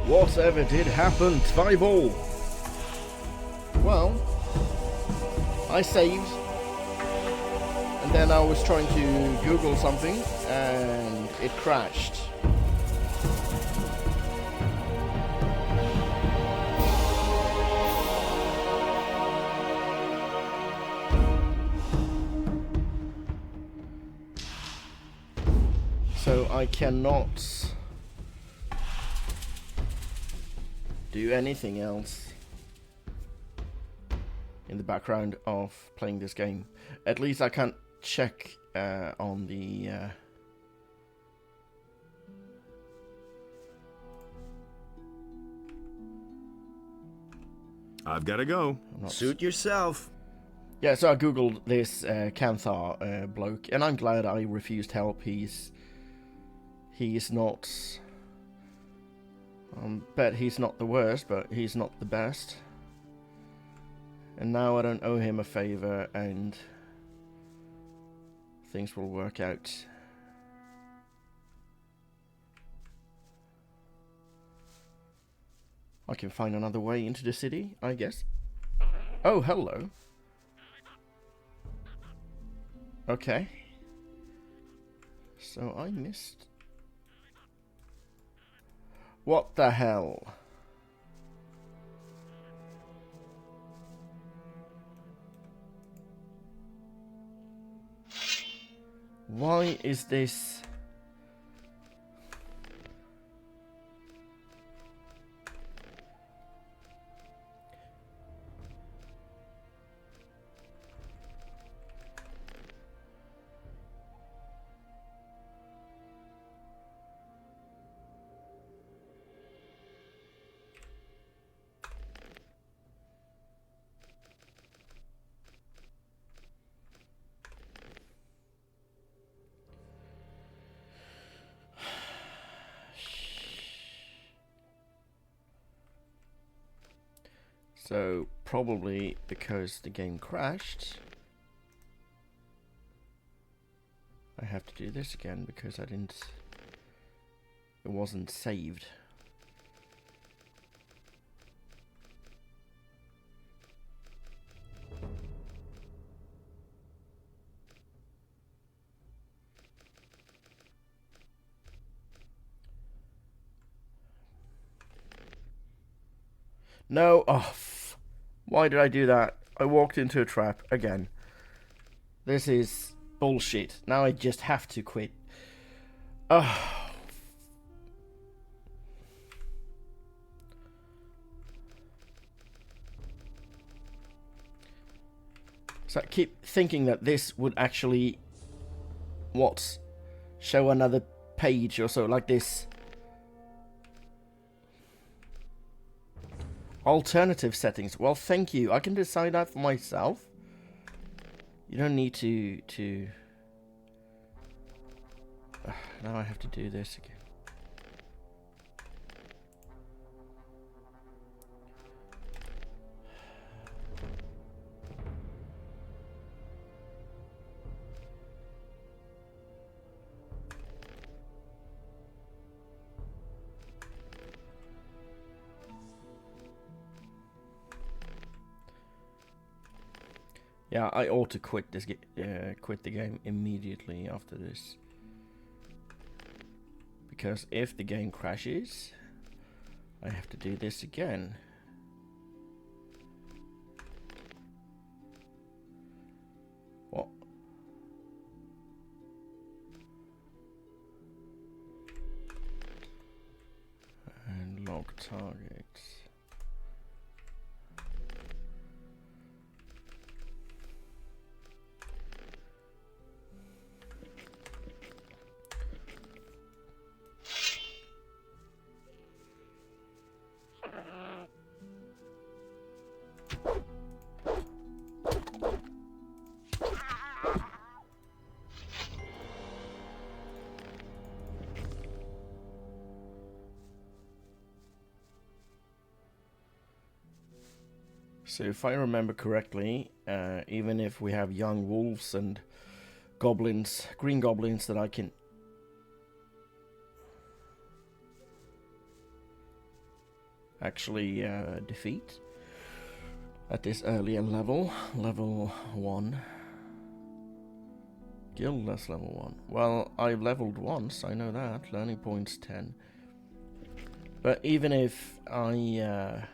Whatever did happen, Tweiball? Well, I saved, and then I was trying to Google something, and it crashed. So I cannot do anything else in the background of playing this game. At least I can't check on the I've got to go. Suit yourself. Yeah, so I googled this Canthar bloke, and I'm glad I refused help. He's not. Bet he's not the worst, but he's not the best. And now I don't owe him a favor, and things will work out. I can find another way into the city, I guess. Oh, hello. Okay. So I missed... What the hell? Why is this... So, probably because the game crashed, I have to do this again because it wasn't saved. No, why did I do that? I walked into a trap again. This is bullshit. Now I just have to quit. So I keep thinking that this would actually, show another page or so, like this. Alternative settings. Well, thank you. I can decide that for myself. You don't need to... Now I have to do this again. Yeah, I ought to quit this. Quit the game immediately after this, because if the game crashes, I have to do this again. What? And log targets. So if I remember correctly, even if we have young wolves and goblins, green goblins that I can... actually defeat at this earlier level. Level 1. Guildless level 1. Well, I've leveled once, I know that. Learning points 10. But even if I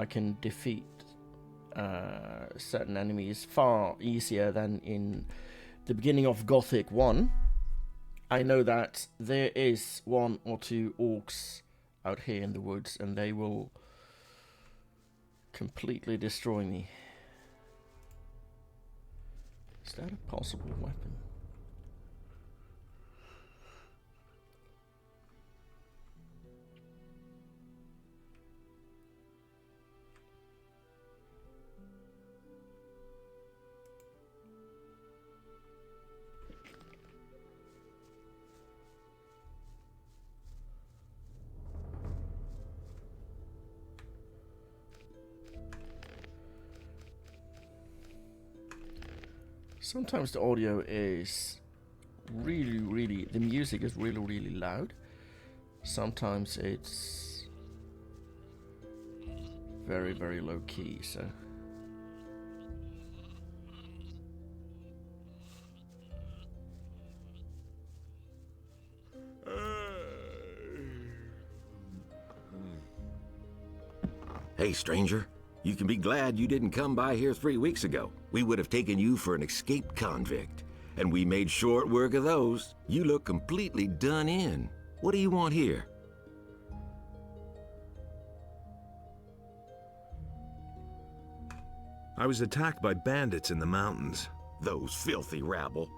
can defeat certain enemies far easier than in the beginning of Gothic 1, I know that there is 1 or 2 orcs out here in the woods, and they will completely destroy me. Is that a possible weapon? Sometimes the audio is really, the music is really loud. Sometimes it's very low key, so. Hey, stranger. You can be glad you didn't come by here 3 weeks ago. We would have taken you for an escaped convict. And we made short work of those. You look completely done in. What do you want here? I was attacked by bandits in the mountains. Those filthy rabble.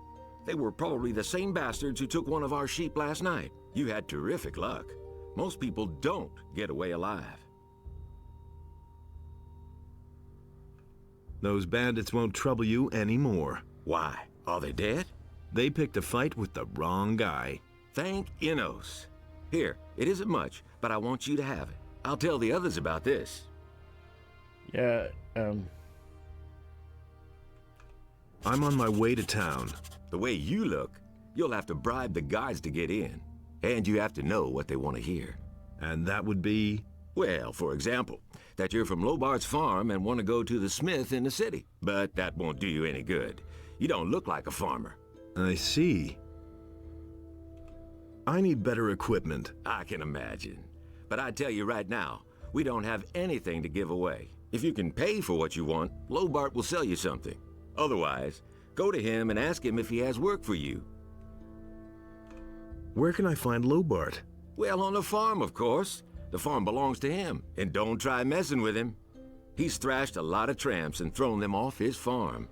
They were probably the same bastards who took one of our sheep last night. You had terrific luck. Most people don't get away alive. Those bandits won't trouble you anymore. Why? Are they dead? They picked a fight with the wrong guy. Thank Innos. Here, it isn't much, but I want you to have it. I'll tell the others about this. Yeah, I'm on my way to town. The way you look, you'll have to bribe the guards to get in. And you have to know what they want to hear. And that would be? Well, for example, that you're from Lobart's farm and want to go to the smith in the city. But that won't do you any good. You don't look like a farmer. I see. I need better equipment. I can imagine. But I tell you right now, we don't have anything to give away. If you can pay for what you want, Lobart will sell you something. Otherwise, go to him and ask him if he has work for you. Where can I find Lobart? Well, on the farm, of course. The farm belongs to him, and don't try messing with him. He's thrashed a lot of tramps and thrown them off his farm.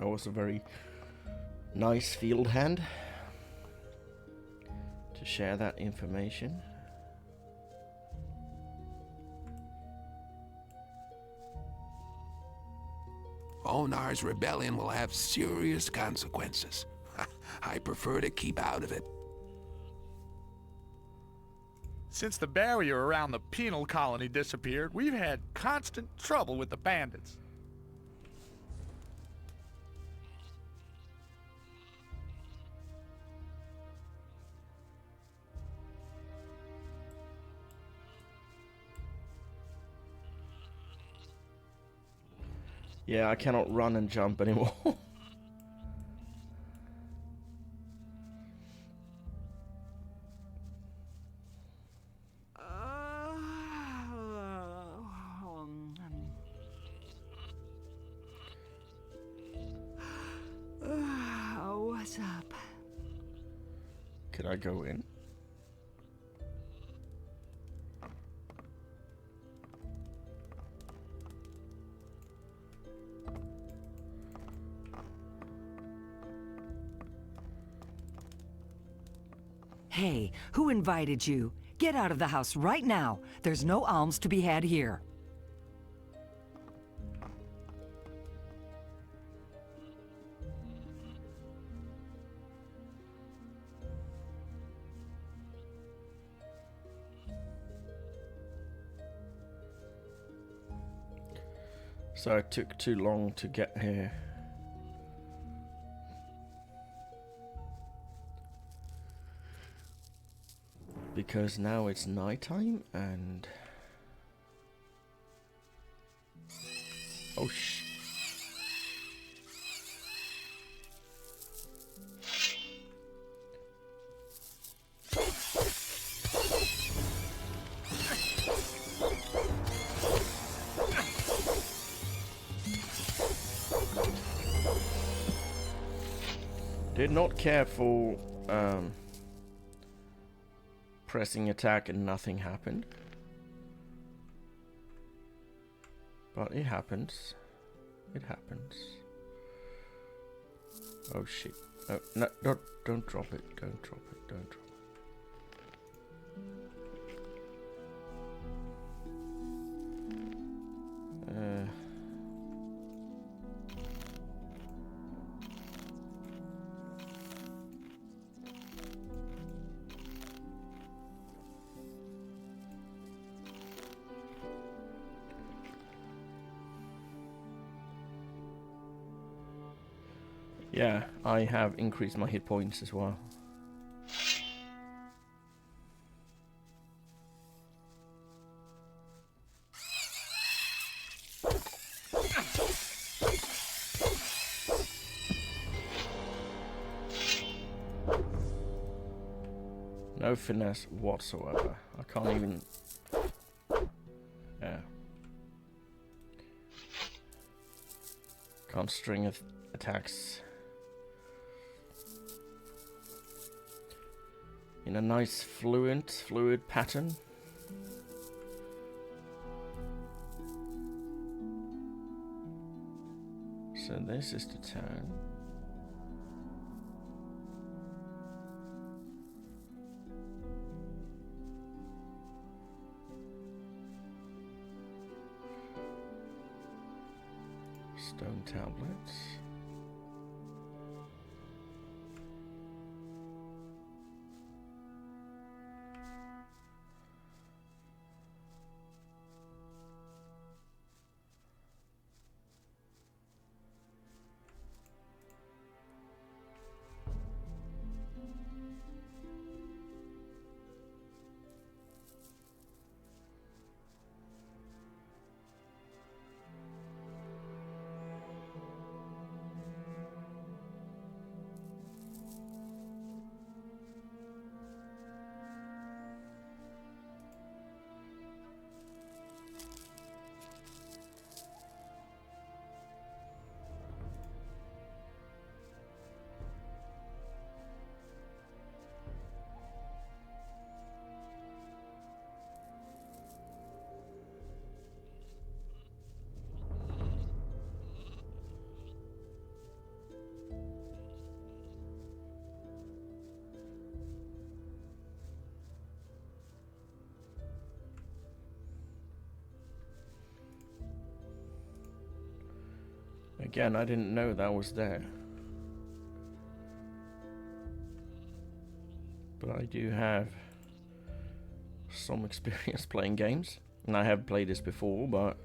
that was a very nice field hand to share that information. Onar's rebellion will have serious consequences. I prefer to keep out of it. Since the barrier around the penal colony disappeared, we've had constant trouble with the bandits. Yeah, I cannot run and jump anymore. What's up? Could I go in? Hey, who invited you? Get out of the house right now. There's no alms to be had here. So it took too long to get here. Because now it's nighttime and... Oh Did not care for pressing attack and nothing happened. But it happens. It happens. Oh shit. Oh, no, don't drop it. Don't drop it. Don't drop it. Yeah, I have increased my hit points as well. No finesse whatsoever. I can't even... Yeah. Can't string attacks in a nice fluid pattern. So this is the turn. Stone tablets. Again, I didn't know that was there. But I do have some experience playing games. And I have played this before, but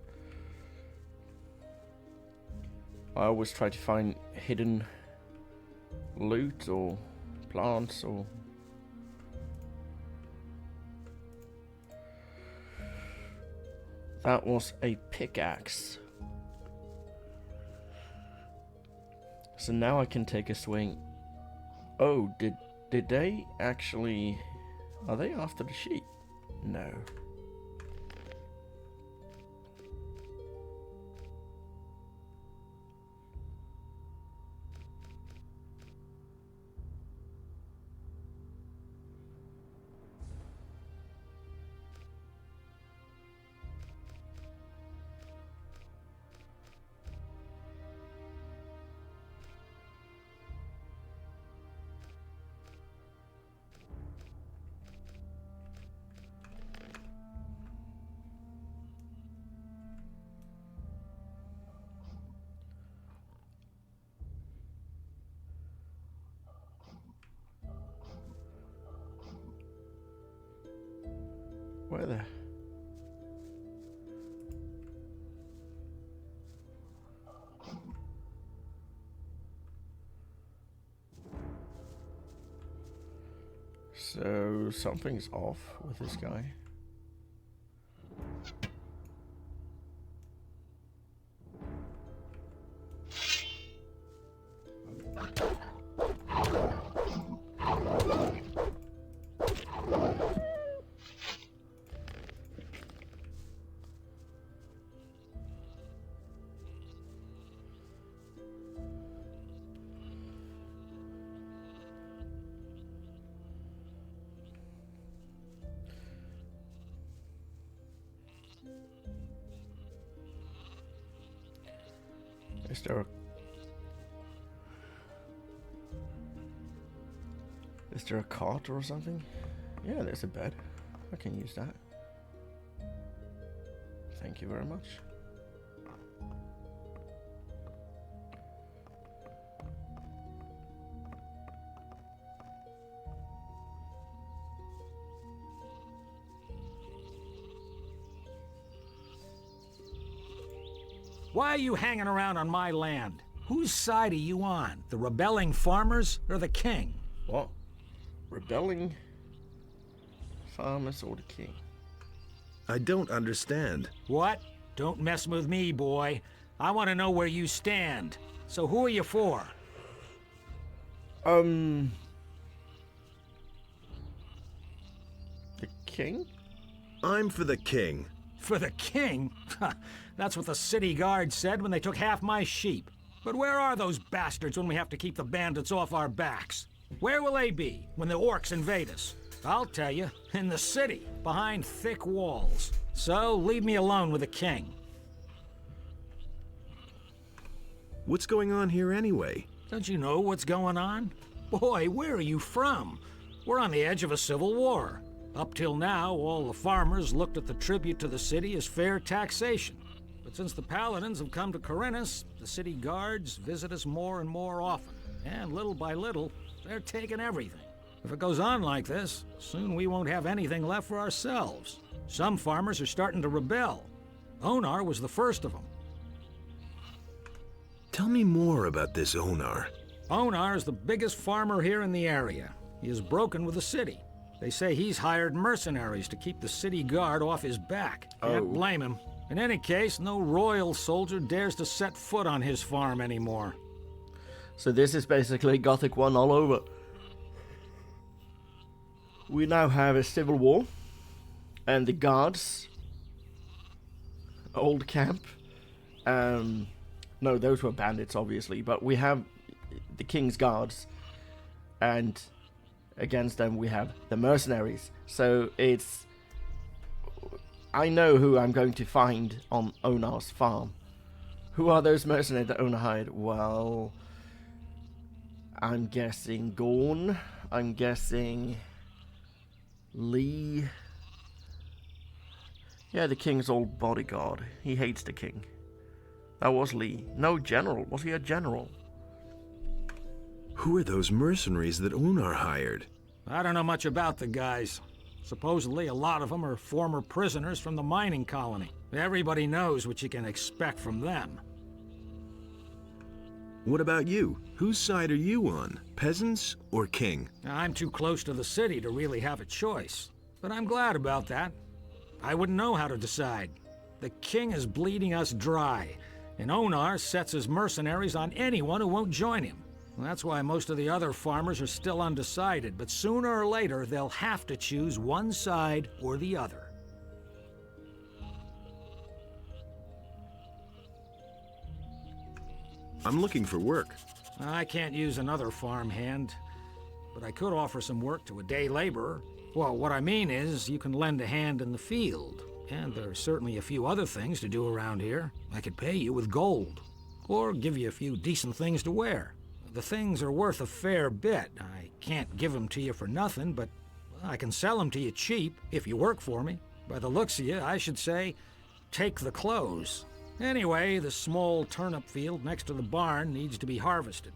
I always try to find hidden loot or plants or... That was a pickaxe. So now I can take a swing. Oh, did they actually... Are they after the sheep? No. Where the... So something's off with this guy. Is there a cot or something? Yeah, there's a bed. I can use that. Thank you very much. Why are you hanging around on my land? Whose side are you on? The rebelling farmers or the king? What? Rebelling farmers or the king? I don't understand. What? Don't mess with me, boy. I want to know where you stand. So who are you for? The king? I'm for the king. For the king? That's what the city guard said when they took half my sheep. But where are those bastards when we have to keep the bandits off our backs? Where will they be when the orcs invade us? I'll tell you, in the city, behind thick walls. So leave me alone with the king. What's going on here anyway? Don't you know what's going on? Boy, where are you from? We're on the edge of a civil war. Up till now, all the farmers looked at the tribute to the city as fair taxation. But since the paladins have come to Khorinis, the city guards visit us more and more often. And little by little, they're taking everything. If it goes on like this, soon we won't have anything left for ourselves. Some farmers are starting to rebel. Onar was the first of them. Tell me more about this Onar. Onar is the biggest farmer here in the area. He is broken with the city. They say he's hired mercenaries to keep the city guard off his back. Can't blame him. In any case, no royal soldier dares to set foot on his farm anymore. So this is basically Gothic 1 all over. We now have a civil war. And the guards. Old camp. No, those were bandits, obviously. But we have the king's guards. And against them we have the mercenaries. So it's... I know who I'm going to find on Onar's farm. Who are those mercenaries that Onar hired? Well... I'm guessing Gorn. I'm guessing... Lee... Yeah, the king's old bodyguard. He hates the king. That was Lee. No, general. Was he a general? Who are those mercenaries that Onar hired? I don't know much about the guys. Supposedly, a lot of them are former prisoners from the mining colony. Everybody knows what you can expect from them. What about you? Whose side are you on? Peasants or king? I'm too close to the city to really have a choice. But I'm glad about that. I wouldn't know how to decide. The king is bleeding us dry, and Onar sets his mercenaries on anyone who won't join him. That's why most of the other farmers are still undecided, but sooner or later they'll have to choose one side or the other. I'm looking for work. I can't use another farmhand, but I could offer some work to a day laborer. Well, what I mean is, you can lend a hand in the field, and there are certainly a few other things to do around here. I could pay you with gold, or give you a few decent things to wear. The things are worth a fair bit. I can't give them to you for nothing, but I can sell them to you cheap if you work for me. By the looks of you, I should say, take the clothes. Anyway, the small turnip field next to the barn needs to be harvested.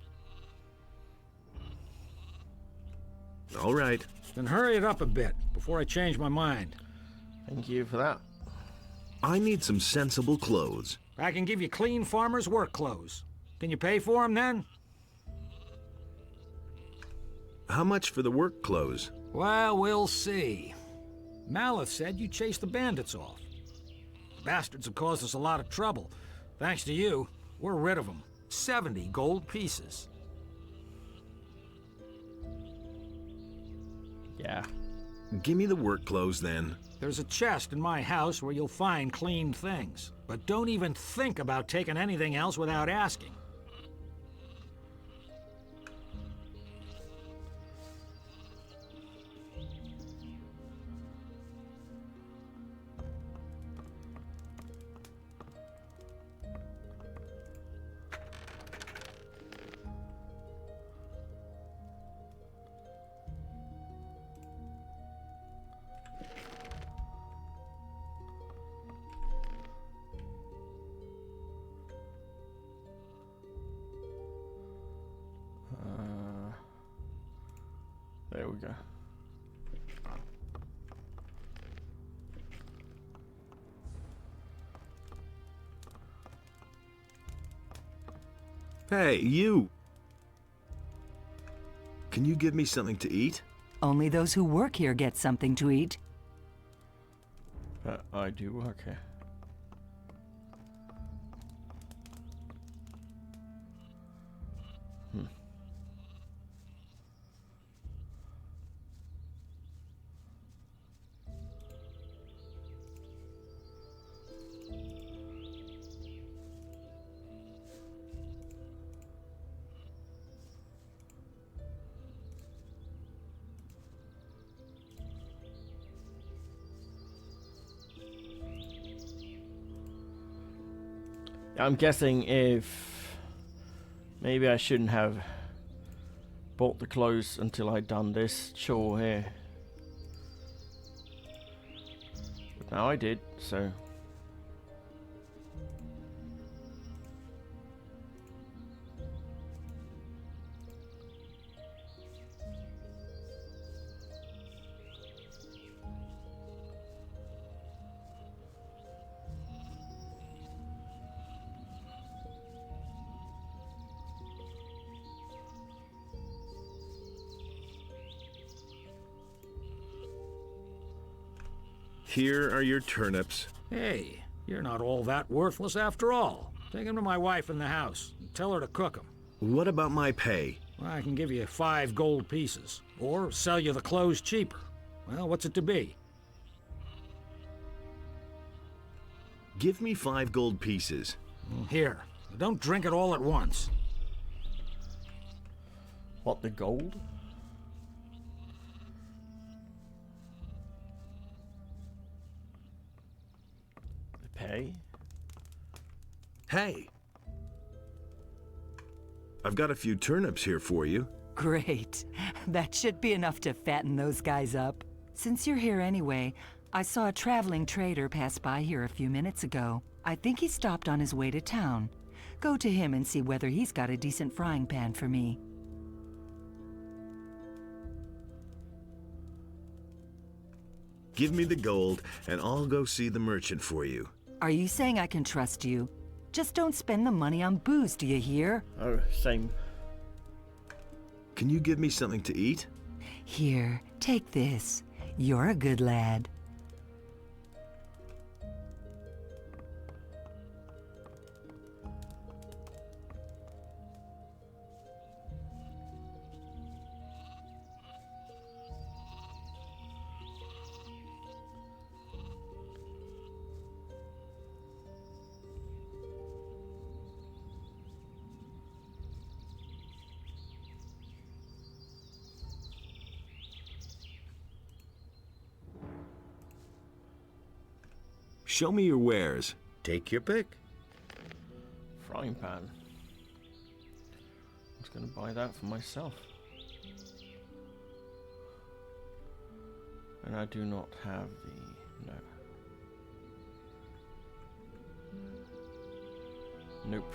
All right. Then hurry it up a bit before I change my mind. Thank you for that. I need some sensible clothes. I can give you clean farmer's work clothes. Can you pay for them then? How much for the work clothes? Well, we'll see. Maleth said you chased the bandits off. The bastards have caused us a lot of trouble. Thanks to you, we're rid of them. 70 gold pieces. Yeah. Give me the work clothes then. There's a chest in my house where you'll find clean things. But don't even think about taking anything else without asking. There we go. Hey, you! Can you give me something to eat? Only those who work here get something to eat. I do work here. I'm guessing if maybe I shouldn't have bought the clothes until I'd done this chore here. But now I did, so Here are your turnips. Hey, you're not all that worthless after all. Take them to my wife in the house and tell her to cook them. What about my pay? I can give you 5 gold pieces, or sell you the clothes cheaper. Well, what's it to be? Give me 5 gold pieces. Here, don't drink it all at once. what, the gold? Pay? Hey! I've got a few turnips here for you. Great. That should be enough to fatten those guys up. Since you're here anyway, I saw a traveling trader pass by here a few minutes ago. I think he stopped on his way to town. Go to him and see whether he's got a decent frying pan for me. Give me the gold, and I'll go see the merchant for you. Are you saying I can trust you? Just don't spend the money on booze, do you hear? Oh, same. Can you give me something to eat? Here, take this. You're a good lad. Show me your wares. Take your pick. Frying pan. I was going to buy that for myself. And I do not have the... no. Nope.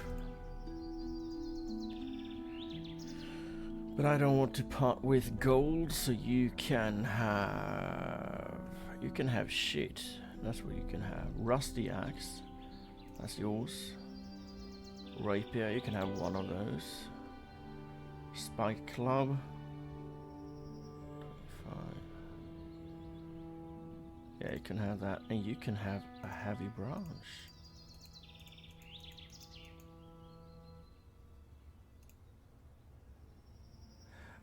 But I don't want to part with gold, so you can have... you can have shit. That's what you can have. Rusty axe. That's yours. Rapier, you can have one of those. Spike club. 25. Yeah, you can have that, and you can have a heavy branch.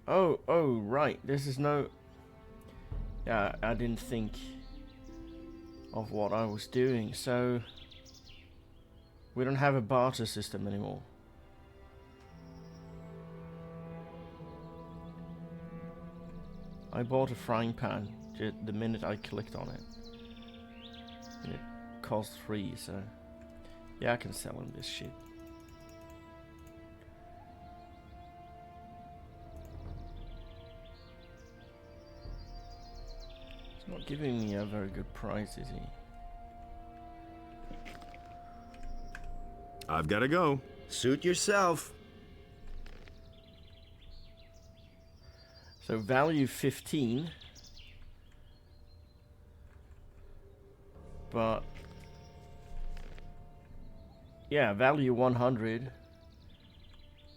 Oh, right. This is no... Yeah, I didn't think of what I was doing. So, we don't have a barter system anymore. I bought a frying pan the minute I clicked on it. And it cost 3, so... Yeah, I can sell him this shit. He's not giving me a very good price, is he? I've got to go. Suit yourself. So value 15. But... yeah, value 100.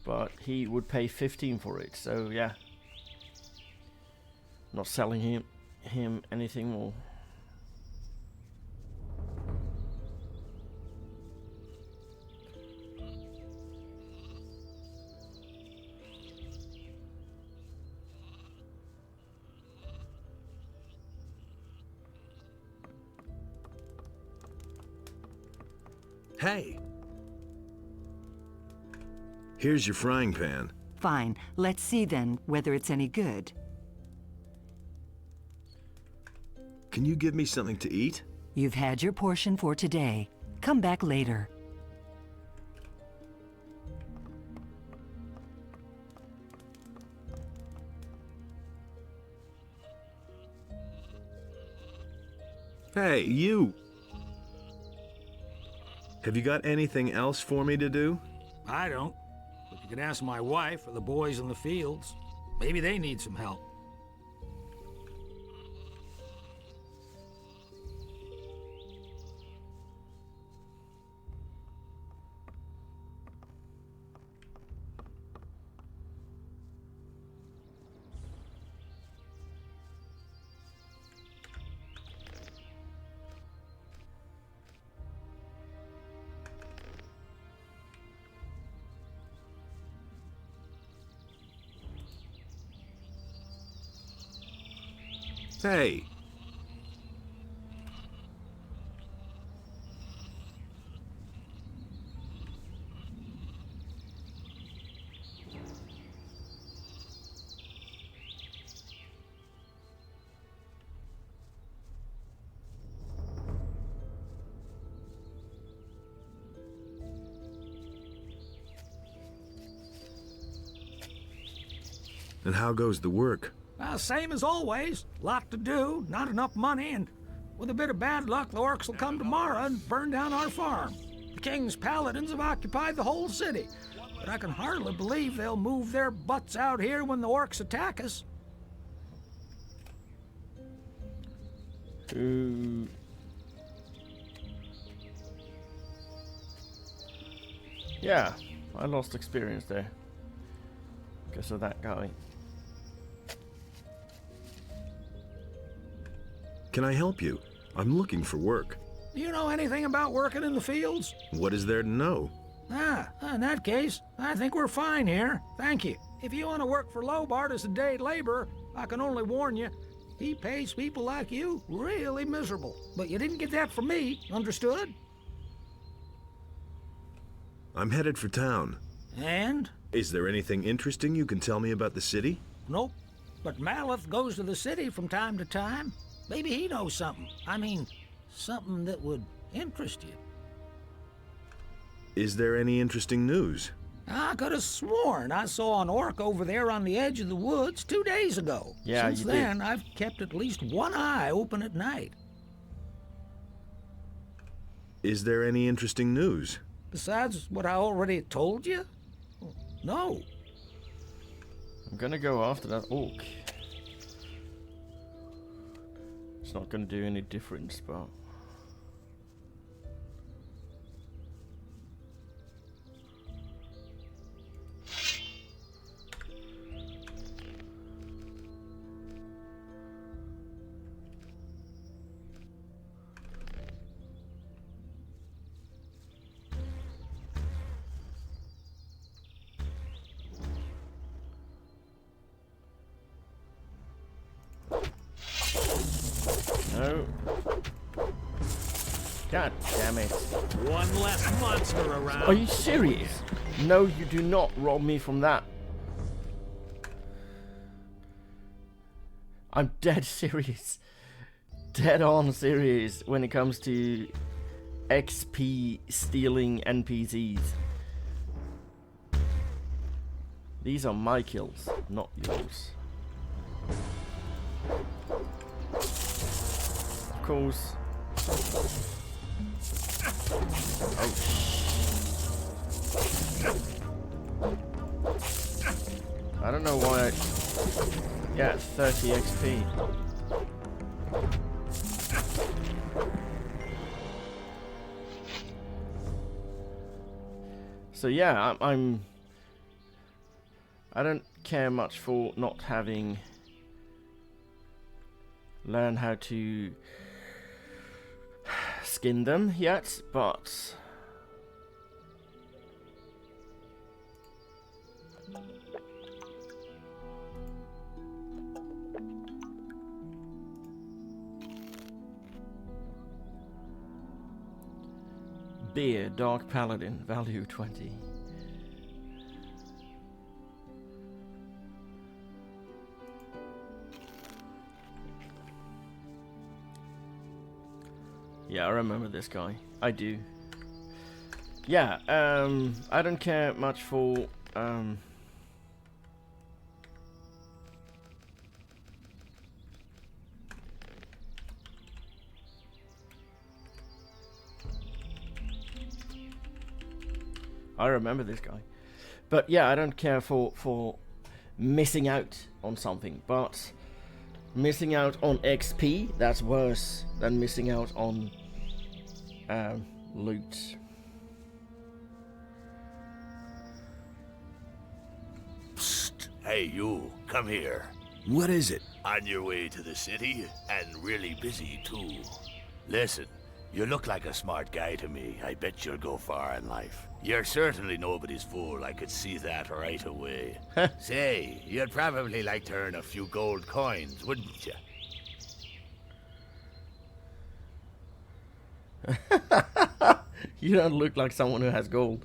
But he would pay 15 for it, so yeah. Not selling him anything more. Hey! Here's your frying pan. Fine. Let's see then whether it's any good. Can you give me something to eat? You've had your portion for today. Come back later. Hey, you! Have you got anything else for me to do? I don't. But you can ask my wife or the boys in the fields. Maybe they need some help. Hey! And how goes the work? Same as always. Lot to do, not enough money, and with a bit of bad luck, the orcs will come tomorrow and burn down our farm. The king's paladins have occupied the whole city, but I can hardly believe they'll move their butts out here when the orcs attack us. Yeah, I lost experience there because of that guy. Can I help you? I'm looking for work. Do you know anything about working in the fields? What is there to know? In that case, I think we're fine here. Thank you. If you want to work for Lobart as a day laborer, I can only warn you, he pays people like you really miserable. But you didn't get that from me, understood? I'm headed for town. And? Is there anything interesting you can tell me about the city? Nope. But Maleth goes to the city from time to time. Maybe he knows something. I mean, something that would interest you. Is there any interesting news? I could have sworn I saw an orc over there on the edge of the woods 2 days ago. Yeah, Since you then, did. I've kept at least one eye open at night. Is there any interesting news? Besides what I already told you? No. I'm gonna go after that orc. It's not gonna do any difference, but... No. God damn it. One less monster around. Are you serious? No, you do not rob me from that. I'm dead serious. Dead on serious when it comes to XP stealing NPCs. These are my kills, not yours. Of course. Oh, I don't know why yeah, 30 XP. So yeah, I don't care much for not having learned how to skin them yet, but beer, Dark Paladin, value 20. Yeah, I remember this guy. I do. Yeah, I don't care much for, I remember this guy. But yeah, I don't care for missing out on something, but missing out on XP, that's worse than missing out on loot. Psst. Hey, you. Come here. What is it? On your way to the city, and really busy, too. Listen, you look like a smart guy to me. I bet you'll go far in life. You're certainly nobody's fool. I could see that right away. Say, you'd probably like to earn a few gold coins, wouldn't you? You don't look like someone who has gold.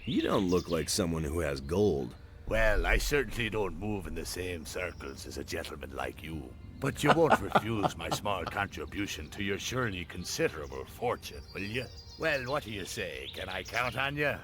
You don't look like someone who has gold. Well, I certainly don't move in the same circles as a gentleman like you. But you won't refuse my small contribution to your surely considerable fortune, will you? Well, what do you say? Can I count on you?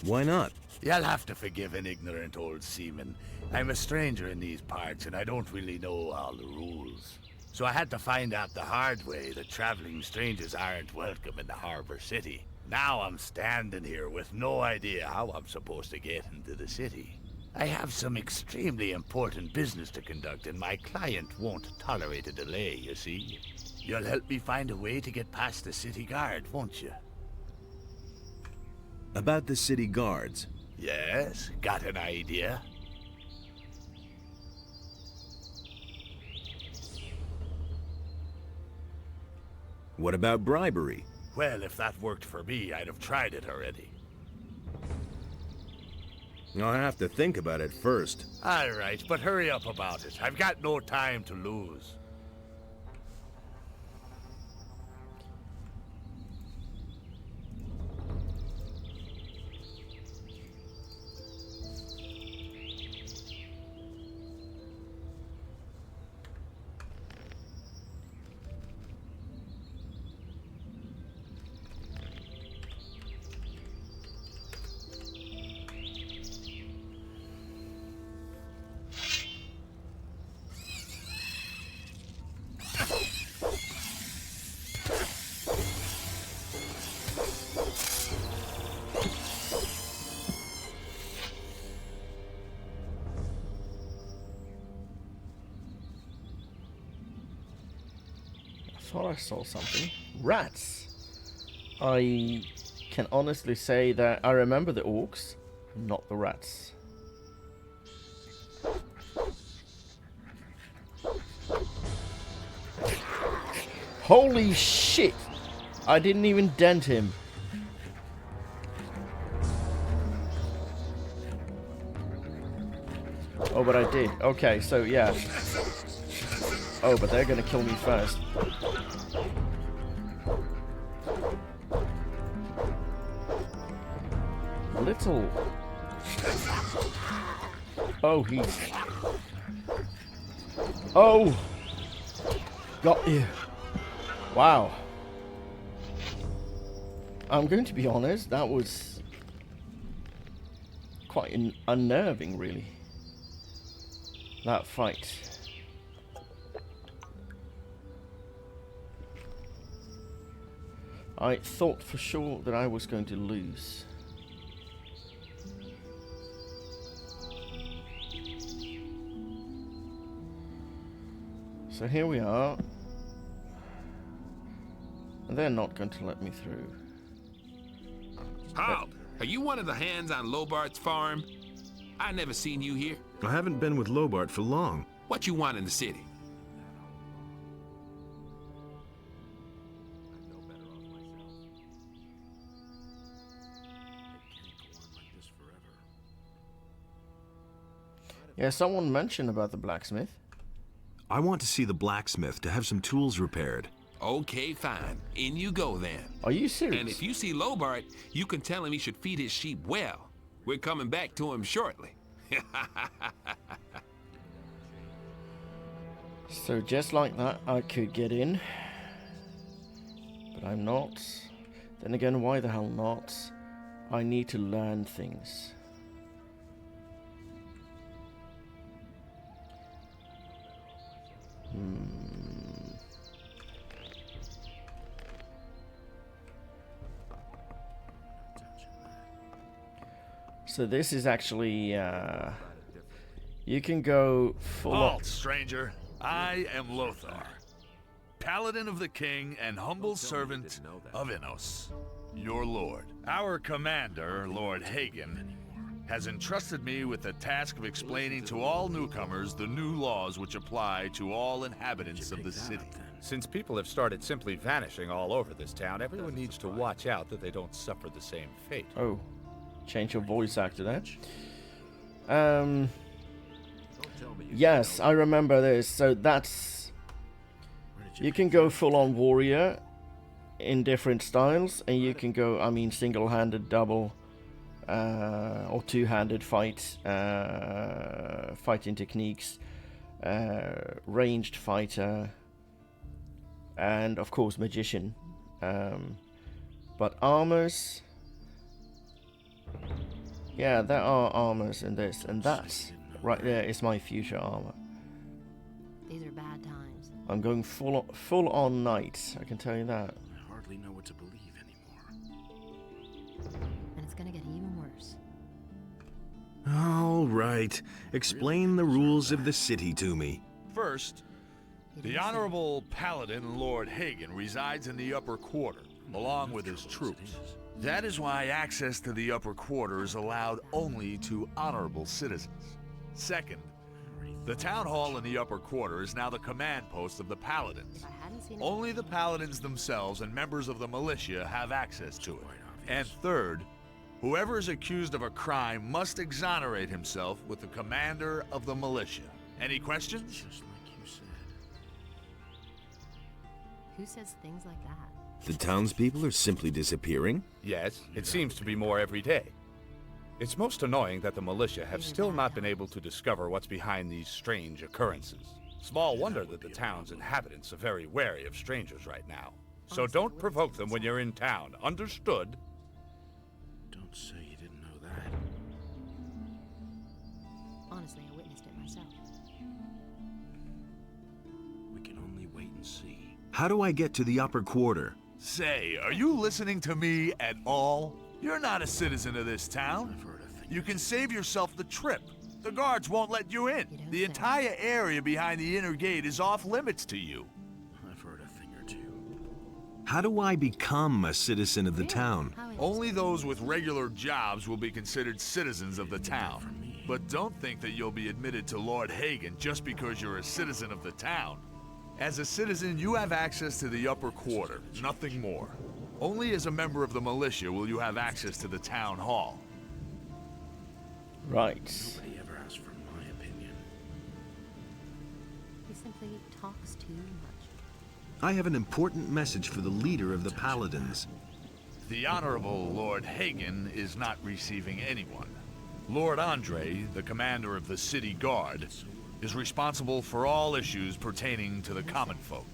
Why not? You'll have to forgive an ignorant old seaman. I'm a stranger in these parts, and I don't really know all the rules. So I had to find out the hard way that traveling strangers aren't welcome in the harbor city. Now I'm standing here with no idea how I'm supposed to get into the city. I have some extremely important business to conduct, and my client won't tolerate a delay, you see. You'll help me find a way to get past the city guard, won't you? About the city guards. Yes, got an idea? What about bribery? Well, if that worked for me, I'd have tried it already. I'll have to think about it first. All right, but hurry up about it. I've got no time to lose. I thought I saw something. Rats! I can honestly say that I remember the orcs, not the rats. Holy shit! I didn't even dent him. what I did. Okay, so yeah. Oh, but they're gonna kill me first. Little. Oh, he's. Oh! Got you. Wow. I'm going to be honest, that was quite unnerving, really. That fight. I thought for sure that I was going to lose. So here we are. And they're not going to let me through. Halt! Are you one of the hands on Lobart's farm? I never seen you here. I haven't been with Lobart for long. What you want in the city? Yeah, someone mentioned about the blacksmith. I want to see the blacksmith to have some tools repaired. Okay, fine. In you go then. Are you serious? And if you see Lobart, you can tell him he should feed his sheep well. We're coming back to him shortly. So just like that, I could get in. But I'm not. Then again, why the hell not? I need to learn things. So this is actually, you can go full Halt, stranger. I am Lothar, paladin of the king and humble servant of Innos, your lord. Our commander, Lord Hagen, has entrusted me with the task of explaining to all newcomers the new laws which apply to all inhabitants of the city. Since people have started simply vanishing all over this town, everyone needs to watch out that they don't suffer the same fate. Oh, change your voice actor there. Yes, I remember this. So that's... You can go full-on warrior in different styles, and you can go, I mean, single-handed, double, or two-handed fight, fighting techniques, ranged fighter, and of course magician. But armors, yeah, there are armors in this, and that right there is my future armor. These are bad times. I'm going full on knight, I can tell you that. I hardly know what to believe anymore. And it's gonna get even worse. All right. Explain the rules of the city to me. First, the Honorable Paladin Lord Hagen resides in the upper quarter, along with his troops. That is why access to the upper quarter is allowed only to honorable citizens. Second, the town hall in the upper quarter is now the command post of the paladins. Only the paladins themselves and members of the militia have access to it. And third, whoever is accused of a crime must exonerate himself with the commander of the militia. Any questions? Who says things like that? The townspeople are simply disappearing? Yes, it seems to be more every day. It's most annoying that the militia have still not been able to discover what's behind these strange occurrences. Small wonder that the town's inhabitants are very wary of strangers right now. So don't provoke them when you're in town, understood? Don't say you didn't know that. Honestly, I witnessed it myself. We can only wait and see. How do I get to the upper quarter? Say, are you listening to me at all? You're not a citizen of this town. You can save yourself the trip. The guards won't let you in. The entire area behind the inner gate is off limits to you. I've heard a thing or two. How do I become a citizen of the town? Only those with regular jobs will be considered citizens of the town. But don't think that you'll be admitted to Lord Hagen just because you're a citizen of the town. As a citizen, you have access to the upper quarter, nothing more. Only as a member of the militia will you have access to the town hall. Right. Nobody ever asked for my opinion. simply talks too much. I have an important message for the leader of the Paladins. The Honorable Lord Hagen is not receiving anyone. Lord Andre, the commander of the city guard, is responsible for all issues pertaining to the common folk.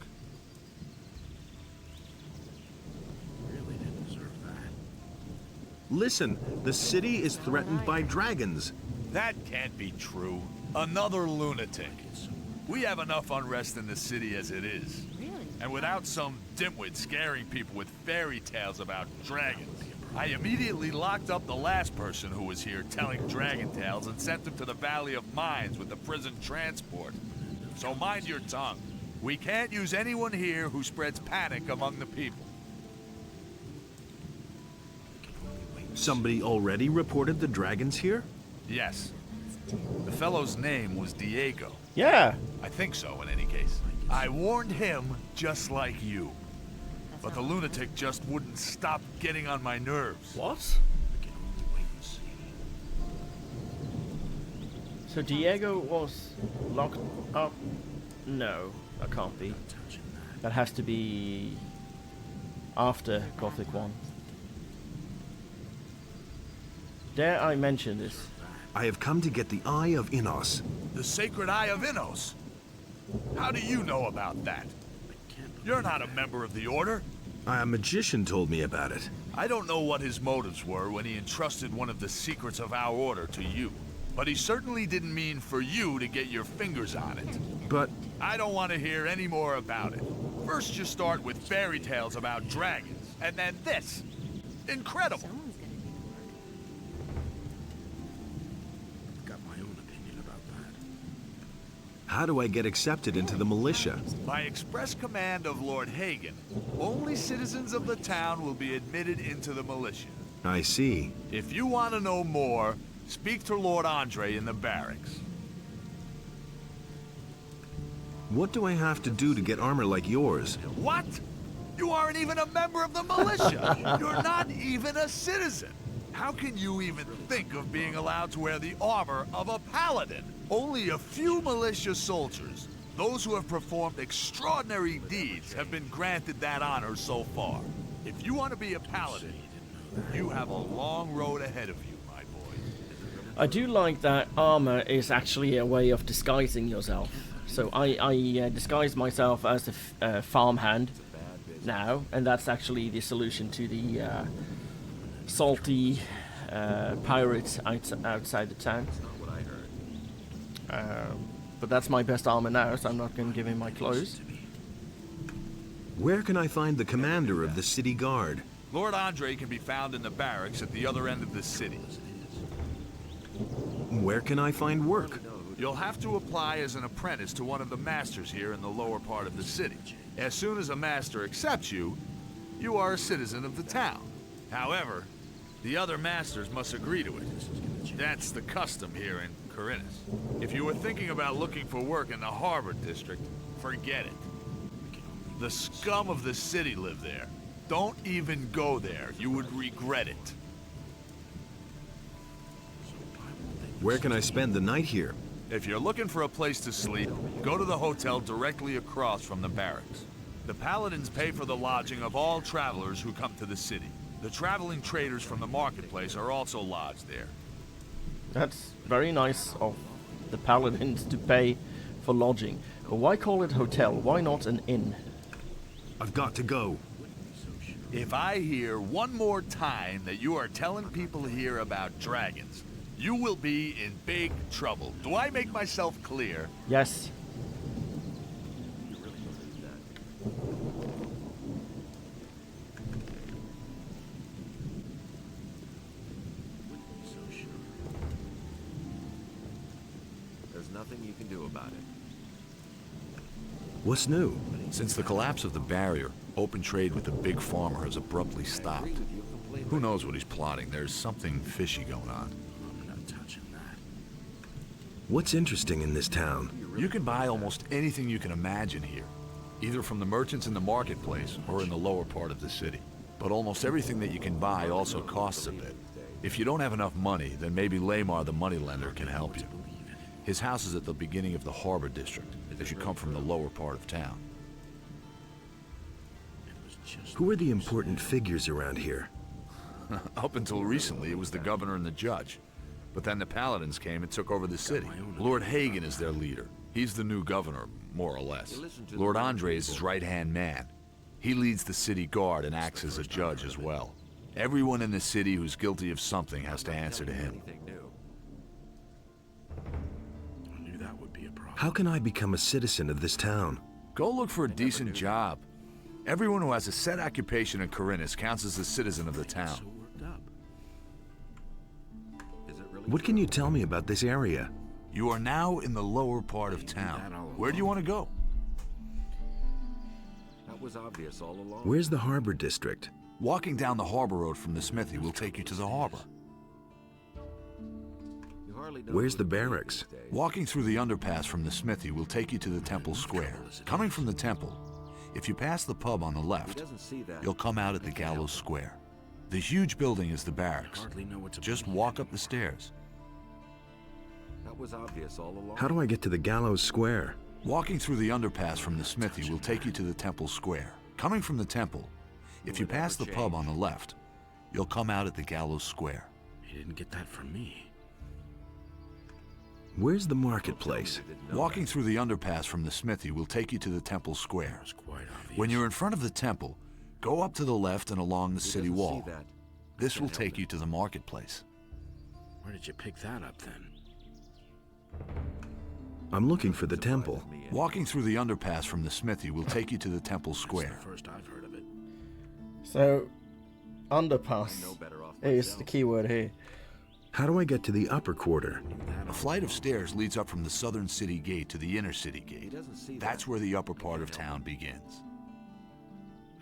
Listen, the city is threatened by dragons. That can't be true. Another lunatic. We have enough unrest in the city as it is. Really? And without some dimwit scaring people with fairy tales about dragons, I immediately locked up the last person who was here telling dragon tales and sent him to the Valley of Mines with the prison transport. So mind your tongue. We can't use anyone here who spreads panic among the people. Somebody already reported the dragons here? Yes. The fellow's name was Diego. Yeah. I think so, in any case. I warned him just like you. But the lunatic just wouldn't stop getting on my nerves. What? So Diego was locked up? No, that can't be. That has to be after Gothic 1. Dare I mention this? I have come to get the Eye of Innos. The Sacred Eye of Innos? How do you know about that? You're not a member of the Order. A magician told me about it. I don't know what his motives were when he entrusted one of the secrets of our Order to you. But he certainly didn't mean for you to get your fingers on it. But I don't want to hear any more about it. First you start with fairy tales about dragons, and then this. Incredible. Someone's gonna do the work. Got my own opinion about that. how do I get accepted into the militia? By express command of Lord Hagen, only citizens of the town will be admitted into the militia. I see. If you want to know more, speak to Lord Andre in the barracks. What do I have to do to get armor like yours? What? You aren't even a member of the militia. You're not even a citizen. How can you even think of being allowed to wear the armor of a paladin? Only a few militia soldiers, those who have performed extraordinary deeds, have been granted that honor so far. If you want to be a paladin, you have a long road ahead of you, my boy. I do like that armor is actually a way of disguising yourself. So I disguise myself as a farmhand now, and that's actually the solution to the salty pirates outside the town. But that's my best armor now, so I'm not going to give him my clothes. Where can I find the commander of the city guard? Lord Andre can be found in the barracks at the other end of the city. Where can I find work? You'll have to apply as an apprentice to one of the masters here in the lower part of the city. As soon as a master accepts you, you are a citizen of the town. However, the other masters must agree to it. That's the custom here in Khorinis. If you were thinking about looking for work in the Harbor District, forget it. The scum of the city live there. Don't even go there. You would regret it. Where can I spend the night here? If you're looking for a place to sleep, go to the hotel directly across from the barracks. The Paladins pay for the lodging of all travelers who come to the city. The traveling traders from the marketplace are also lodged there. That's very nice of the Paladins to pay for lodging. But why call it hotel? Why not an inn? I've got to go. If I hear one more time that you are telling people here about dragons, you will be in big trouble. Do I make myself clear? Yes. There's nothing you can do about it. What's new? Since the collapse of the barrier, open trade with the big farmer has abruptly stopped. Who knows what he's plotting? There's something fishy going on. What's interesting in this town? You can buy almost anything you can imagine here, either from the merchants in the marketplace or in the lower part of the city. But almost everything that you can buy also costs a bit. If you don't have enough money, then maybe Lamar the moneylender can help you. His house is at the beginning of the harbor district, as you come from the lower part of town. Who are the important figures around here? Up until recently, it was the governor and the judge. But then the paladins came and took over the city. Lord Hagen is their leader. He's the new governor, more or less. Lord Andre is his right-hand man. He leads the city guard and acts as a judge as well. Everyone in the city who's guilty of something has to answer to him. I knew that would be a problem. How can I become a citizen of this town? Go look for a decent job. Everyone who has a set occupation in Khorinis counts as a citizen of the town. What can you tell me about this area? You are now in the lower part of town. Where do you want to go? That was obvious all along. Where's the harbor district? Walking down the harbor road from the smithy will take you to the harbor. Where's the barracks? Walking through the underpass from the smithy will take you to the temple square. Coming from the temple, if you pass the pub on the left, you'll come out at the gallows square. The huge building is the barracks. Just walk up the stairs. That was obvious all along. How do I get to the gallows square? Walking through the underpass from the smithy will take you to the temple square. Coming from the temple, if you pass the pub on the left, you'll come out at the gallows square. You didn't get that from me. Where's the marketplace? Walking through the underpass from the smithy will take you to the temple square. When you're in front of the temple, go up to the left and along the city wall. This will take you to the marketplace. Where did you pick that up then? I'm looking for the temple. Walking through the underpass from the smithy will take you to the temple square. First I've heard of it. So, underpass is the key word here. How do I get to the upper quarter? A flight of stairs leads up from the southern city gate to the inner city gate. That's where the upper part of town begins.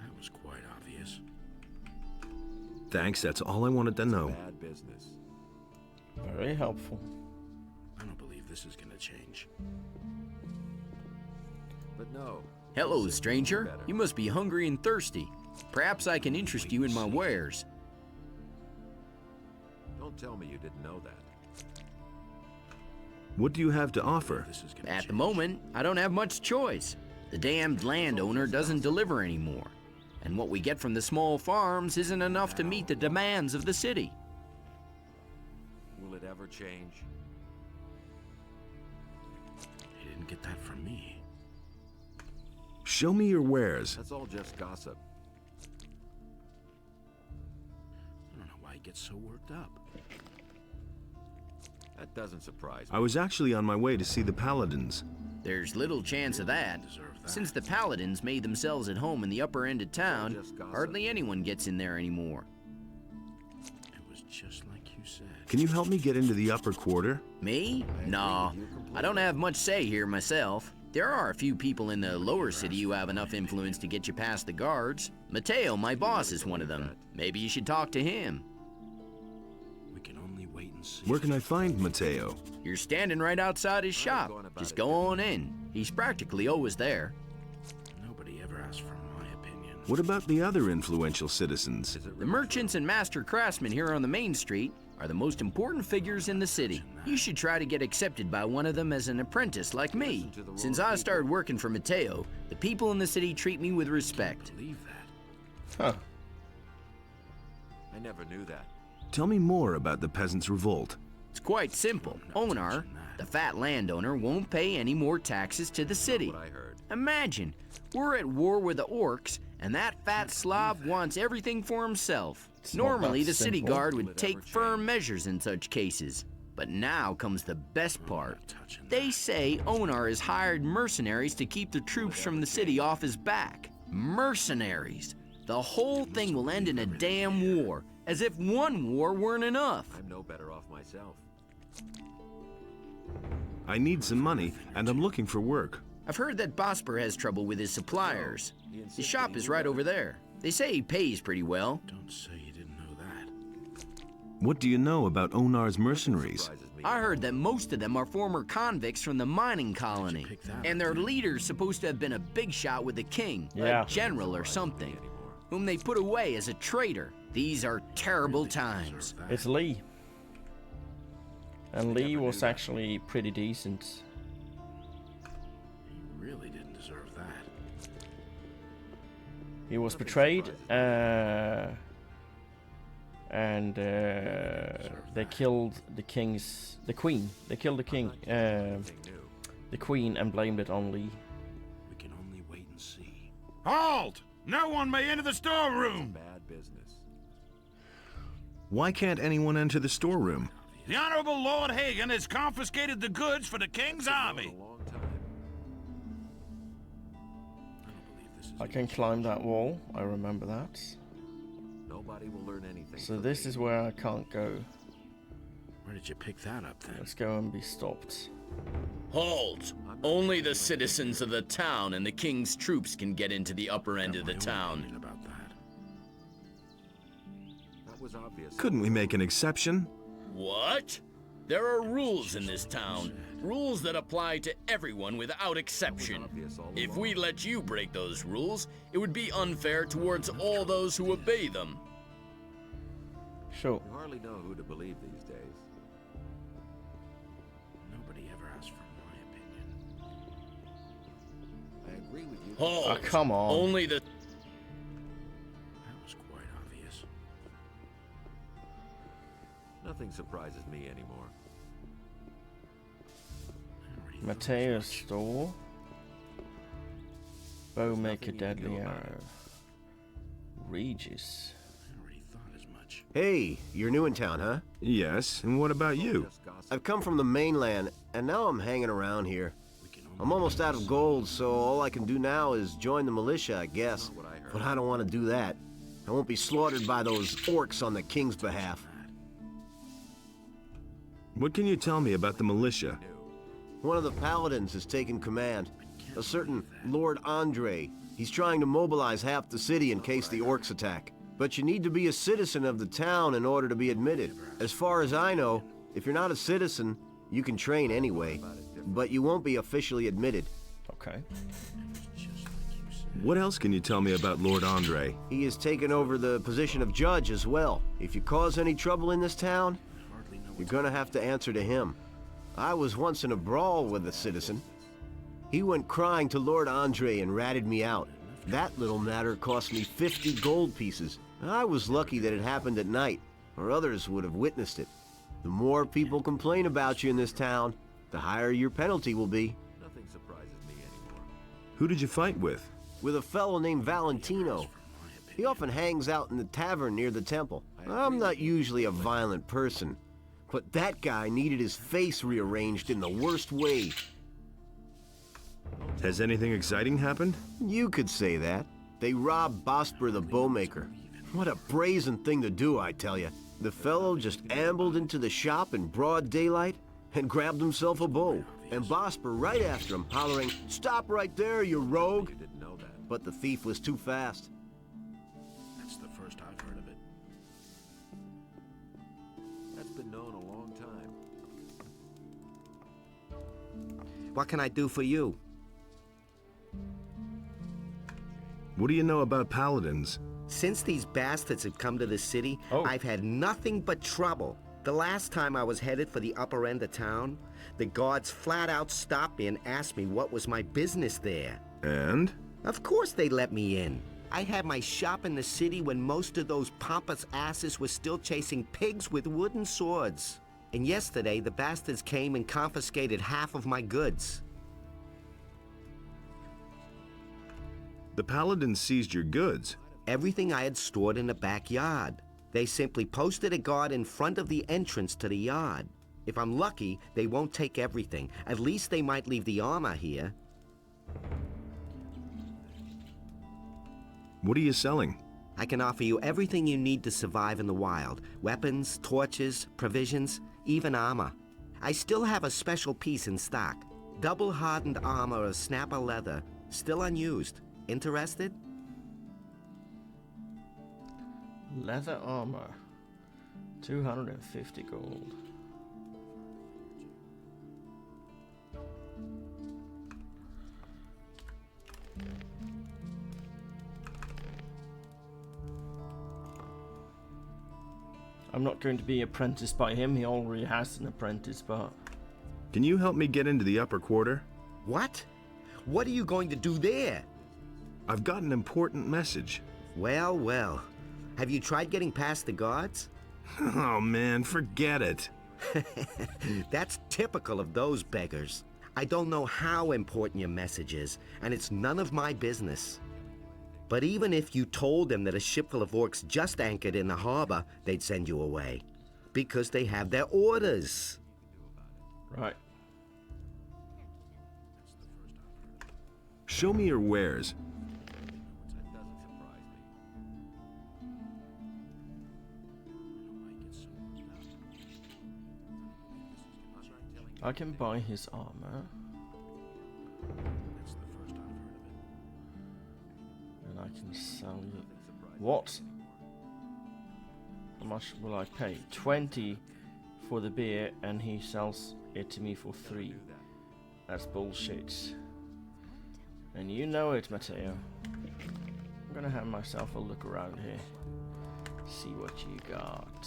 That was quite obvious. Thanks, that's all I wanted to know. Bad business. Very helpful. I don't believe this is gonna change. But no. Hello, stranger. You must be hungry and thirsty. Perhaps I can interest you in my wares. Don't tell me you didn't know that. What do you have to offer? At the moment, I don't have much choice. The damned landowner doesn't deliver anymore. And what we get from the small farms isn't enough to meet the demands of the city. Will it ever change? You didn't get that from me. Show me your wares. That's all just gossip. I don't know why he gets so worked up. That doesn't surprise me. I was actually on my way to see the paladins. There's little chance of that. Since the paladins made themselves at home in the upper end of town, hardly anyone gets in there anymore. It was just like you said. Can you help me get into the upper quarter? Me? Nah, I don't have much say here myself. There are a few people in the lower city who have enough influence to get you past the guards. Mateo, my boss, is one of them. Maybe you should talk to him. We can only wait and see. Where can I find Mateo? You're standing right outside his shop. Just go on in. He's practically always there. Nobody ever asked for my opinion. What about the other influential citizens? The merchants and master craftsmen here on the main street are the most important figures in the city. You should try to get accepted by one of them as an apprentice like me. Since I started working for Mateo, the people in the city treat me with respect. I believe that. Huh. I never knew that. Tell me more about the peasants' revolt. It's quite simple. Onar, the fat landowner, won't pay any more taxes to the city. What I heard. Imagine, we're at war with the orcs, and that fat slob wants everything for himself. Normally, the city guard would take firm measures in such cases. But now comes the best part. They say Onar has hired mercenaries to keep the troops from the city off his back. Mercenaries. The whole thing will end in a damn war, as if one war weren't enough. I'm no better off myself. I need some money, and I'm looking for work. I've heard that Bosper has trouble with his suppliers. His shop is right over there. They say he pays pretty well. Don't say you didn't know that. What do you know about Onar's mercenaries? I heard that most of them are former convicts from the mining colony. And their leader's supposed to have been a big shot with the king, a general or something, whom they put away as a traitor. These are terrible times. It's Lee. And Lee was actually pretty decent. He really didn't deserve that. He was betrayed, and they killed the queen. They killed the king, the queen, and blamed it on Lee. We can only wait and see. Halt! No one may enter the storeroom! Bad business. Why can't anyone enter the storeroom? The Honorable Lord Hagen has confiscated the goods for the King's army. I can climb that wall. I remember that. Nobody will learn anything. So this is where I can't go. Where did you pick that up then? Let's go and be stopped. Halt! Only the citizens of the town and the king's troops can get into the upper end of the town. About that. That was obvious. Couldn't we make an exception? What? There are rules in this town. Rules that apply to everyone without exception. If we let you break those rules, it would be unfair towards all those who obey them. Sure. You hardly know who to believe these days. Nobody ever asked for my opinion. I agree with you. Halt! Oh, come on. Only the... That was quite obvious. Nothing surprises me anymore. Mateo's store. Bow make a deadly arrow. Regis. I already thought as much. Hey, you're new in town, huh? Yes, and what about you? I've come from the mainland, and now I'm hanging around here. I'm almost out of gold, so all I can do now is join the militia, I guess. But I don't want to do that. I won't be slaughtered by those orcs on the king's behalf. What can you tell me about the militia? One of the paladins has taken command. A certain Lord Andre. He's trying to mobilize half the city in case the orcs attack. But you need to be a citizen of the town in order to be admitted. As far as I know, if you're not a citizen, you can train anyway. But you won't be officially admitted. Okay. What else can you tell me about Lord Andre? He has taken over the position of judge as well. If you cause any trouble in this town, you're gonna have to answer to him. I was once in a brawl with a citizen. He went crying to Lord Andre and ratted me out. That little matter cost me 50 gold pieces. I was lucky that it happened at night, or others would have witnessed it. The more people complain about you in this town, the higher your penalty will be. Nothing surprises me anymore. Who did you fight with? With a fellow named Valentino. He often hangs out in the tavern near the temple. I'm not usually a violent person, but that guy needed his face rearranged in the worst way. Has anything exciting happened? You could say that. They robbed Bosper the bowmaker. What a brazen thing to do, I tell you. The fellow just ambled into the shop in broad daylight and grabbed himself a bow. And Bosper right after him, hollering, "Stop right there, you rogue!" You didn't know that. But the thief was too fast. That's the first I've heard of it. That's been known a long time. What can I do for you? What do you know about paladins? Since these bastards have come to the city, I've had nothing but trouble. The last time I was headed for the upper end of town, the guards flat out stopped me and asked me what was my business there. And? Of course they let me in. I had my shop in the city when most of those pompous asses were still chasing pigs with wooden swords. And yesterday, the bastards came and confiscated half of my goods. The paladins seized your goods. Everything I had stored in the backyard. They simply posted a guard in front of the entrance to the yard. If I'm lucky, they won't take everything. At least they might leave the armor here. What are you selling? I can offer you everything you need to survive in the wild. Weapons, torches, provisions, even armor. I still have a special piece in stock. Double hardened armor of snapper leather, still unused. Interested? Leather armor. 250 gold. I'm not going to be apprenticed by him. He already has an apprentice, but... Can you help me get into the upper quarter? What? What are you going to do there? I've got an important message. Well, well. Have you tried getting past the guards? Oh man, forget it. That's typical of those beggars. I don't know how important your message is, and it's none of my business. But even if you told them that a ship full of orcs just anchored in the harbor, they'd send you away. Because they have their orders. Right. Show me your wares. I can buy his armor. And I can sell you... What? How much will I pay? 20 for the beer, and he sells it to me for 3. That's bullshit. And you know it, Matteo. I'm gonna have myself a look around here. See what you got.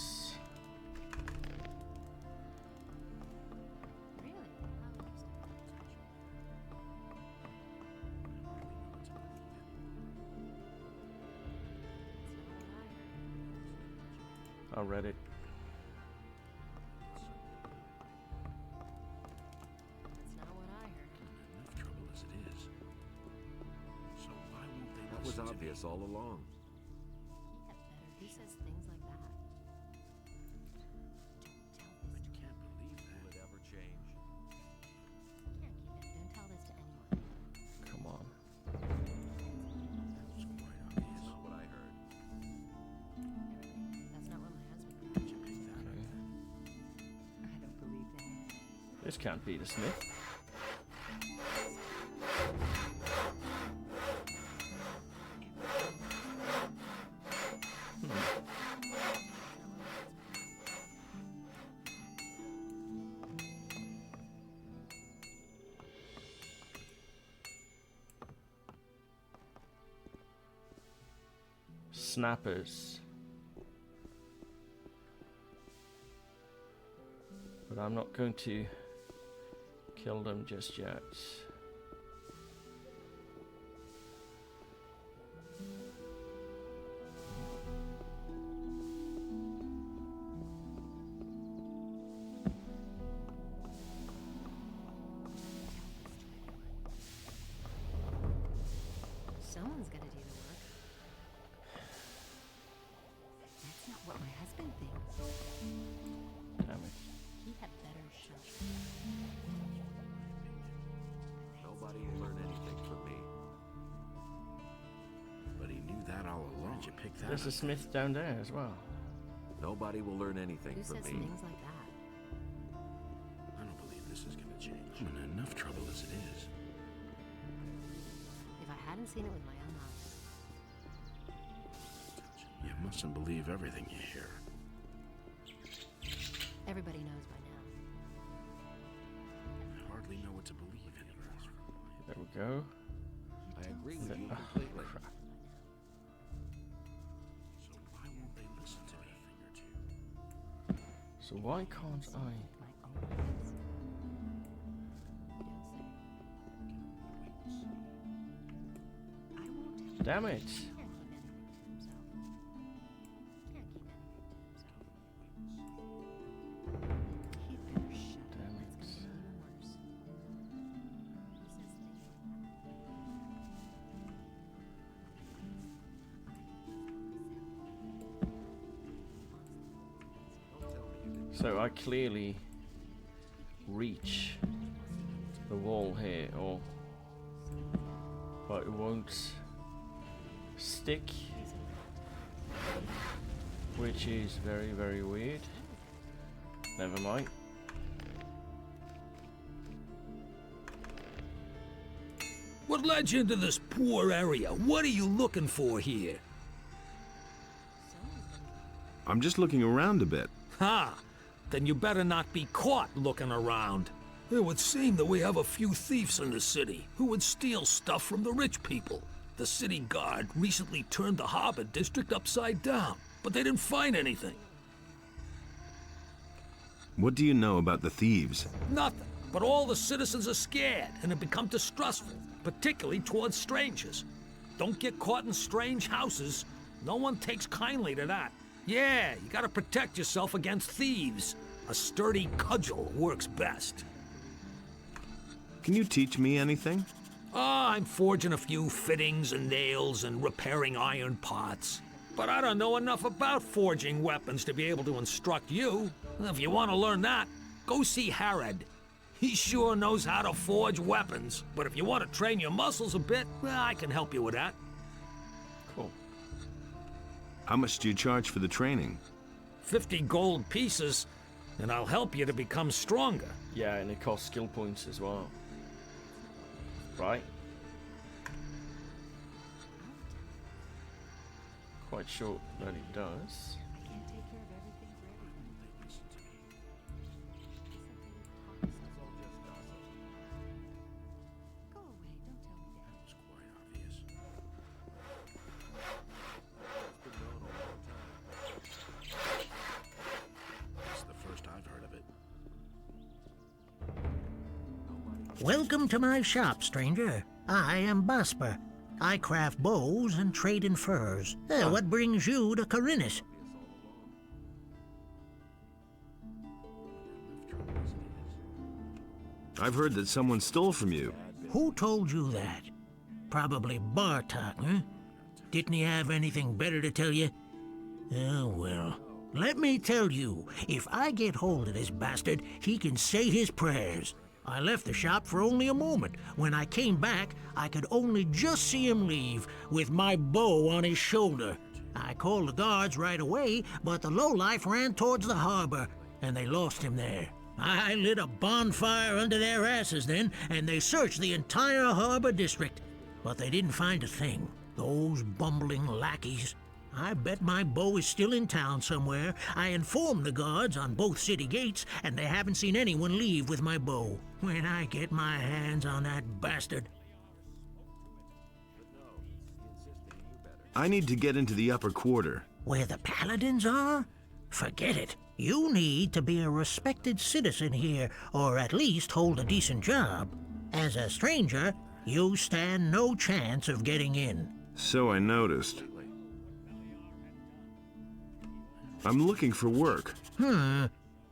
I read it. That's not what I heard. Enough trouble as it is. So why won't they That was obvious all along. Who says things like that? But you can't believe that. Will it ever change? Can't keep it. Don't tell this to anyone. Come on. That was quite obvious. Not what I heard. That's not what my husband Where'd you pick that up? I don't believe that. This can't be the smith. Snappers. But I'm not going to kill them just yet. Someone's gotta do the work. That's not what my husband thinks. Damn it. He had better show. Nobody will learn anything from me. But he knew that all along. Where'd you pick that There's a up? smith down there as well. Nobody will learn anything Who from says me. things like that? I don't believe this is gonna change. I'm in enough trouble as it is. If I hadn't seen it with my own eyes. You mustn't believe everything you hear. Everybody knows by now. I hardly know what to believe anymore. There we go. I agree with you Oh, completely. crap. So why won't they listen to me? So why can't I? My own eyes. You don't say. I won't tell. Damn it. He can't keep anything to himself. Can't keep anything to himself. He'd better shut up. Damn It's it. gonna be even worse. He says things like So I clearly reach the wall here, or but it won't stick, which is very, very weird. Never mind. What led you into this poor area? What are you looking for here? I'm just looking around a bit. Ha! Then you better not be caught looking around. It would seem that we have a few thieves in the city who would steal stuff from the rich people. The city guard recently turned the harbor district upside down, but they didn't find anything. What do you know about the thieves? Nothing. But all the citizens are scared and have become distrustful, particularly towards strangers. Don't get caught in strange houses. No one takes kindly to that. Yeah, you gotta protect yourself against thieves. A sturdy cudgel works best. Can you teach me anything? I'm forging a few fittings and nails and repairing iron pots. But I don't know enough about forging weapons to be able to instruct you. If you want to learn that, go see Harad. He sure knows how to forge weapons. But if you want to train your muscles a bit, well, I can help you with that. Cool. How much do you charge for the training? 50 gold pieces, and I'll help you to become stronger. Yeah, and it costs skill points as well. Right? Quite sure that it does. Welcome to my shop, stranger. I am Basper. I craft bows and trade in furs. What brings you to Khorinis? I've heard that someone stole from you. Who told you that? Probably Bartok, huh? Didn't he have anything better to tell you? Oh, well. Let me tell you, if I get hold of this bastard, he can say his prayers. I left the shop for only a moment. When I came back, I could only just see him leave, with my bow on his shoulder. I called the guards right away, but the lowlife ran towards the harbor, and they lost him there. I lit a bonfire under their asses then, and they searched the entire harbor district. But they didn't find a thing. Those bumbling lackeys. I bet my bow is still in town somewhere. I informed the guards on both city gates, and they haven't seen anyone leave with my bow. When I get my hands on that bastard... I need to get into the upper quarter. Where the paladins are? Forget it. You need to be a respected citizen here, or at least hold a decent job. As a stranger, you stand no chance of getting in. So I noticed. I'm looking for work.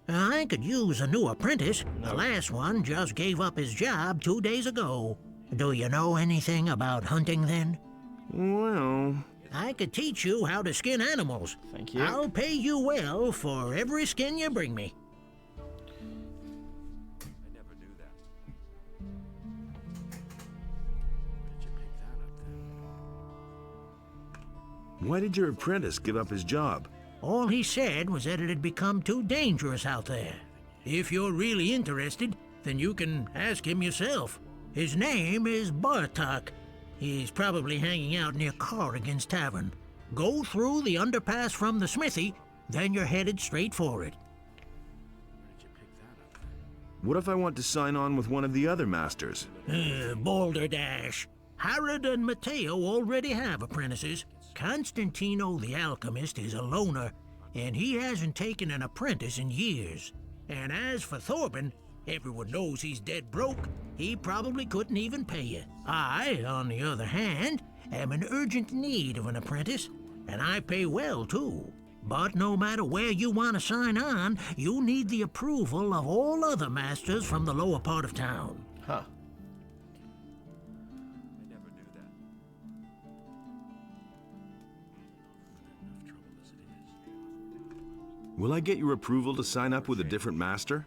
I could use a new apprentice. The last one just gave up his job 2 days ago. Do you know anything about hunting then? Well... I could teach you how to skin animals. Thank you. I'll pay you well for every skin you bring me. Why did your apprentice give up his job? All he said was that it had become too dangerous out there. If you're really interested, then you can ask him yourself. His name is Bartok. He's probably hanging out near Corrigan's Tavern. Go through the underpass from the smithy, then you're headed straight for it. What if I want to sign on with one of the other masters? Balderdash. Harad and Matteo already have apprentices. Constantino the Alchemist is a loner, and he hasn't taken an apprentice in years. And as for Thorben, everyone knows he's dead broke. He probably couldn't even pay you. I, on the other hand, am in urgent need of an apprentice, and I pay well, too. But no matter where you want to sign on, you need the approval of all other masters from the lower part of town. Huh. Will I get your approval to sign up with a different master?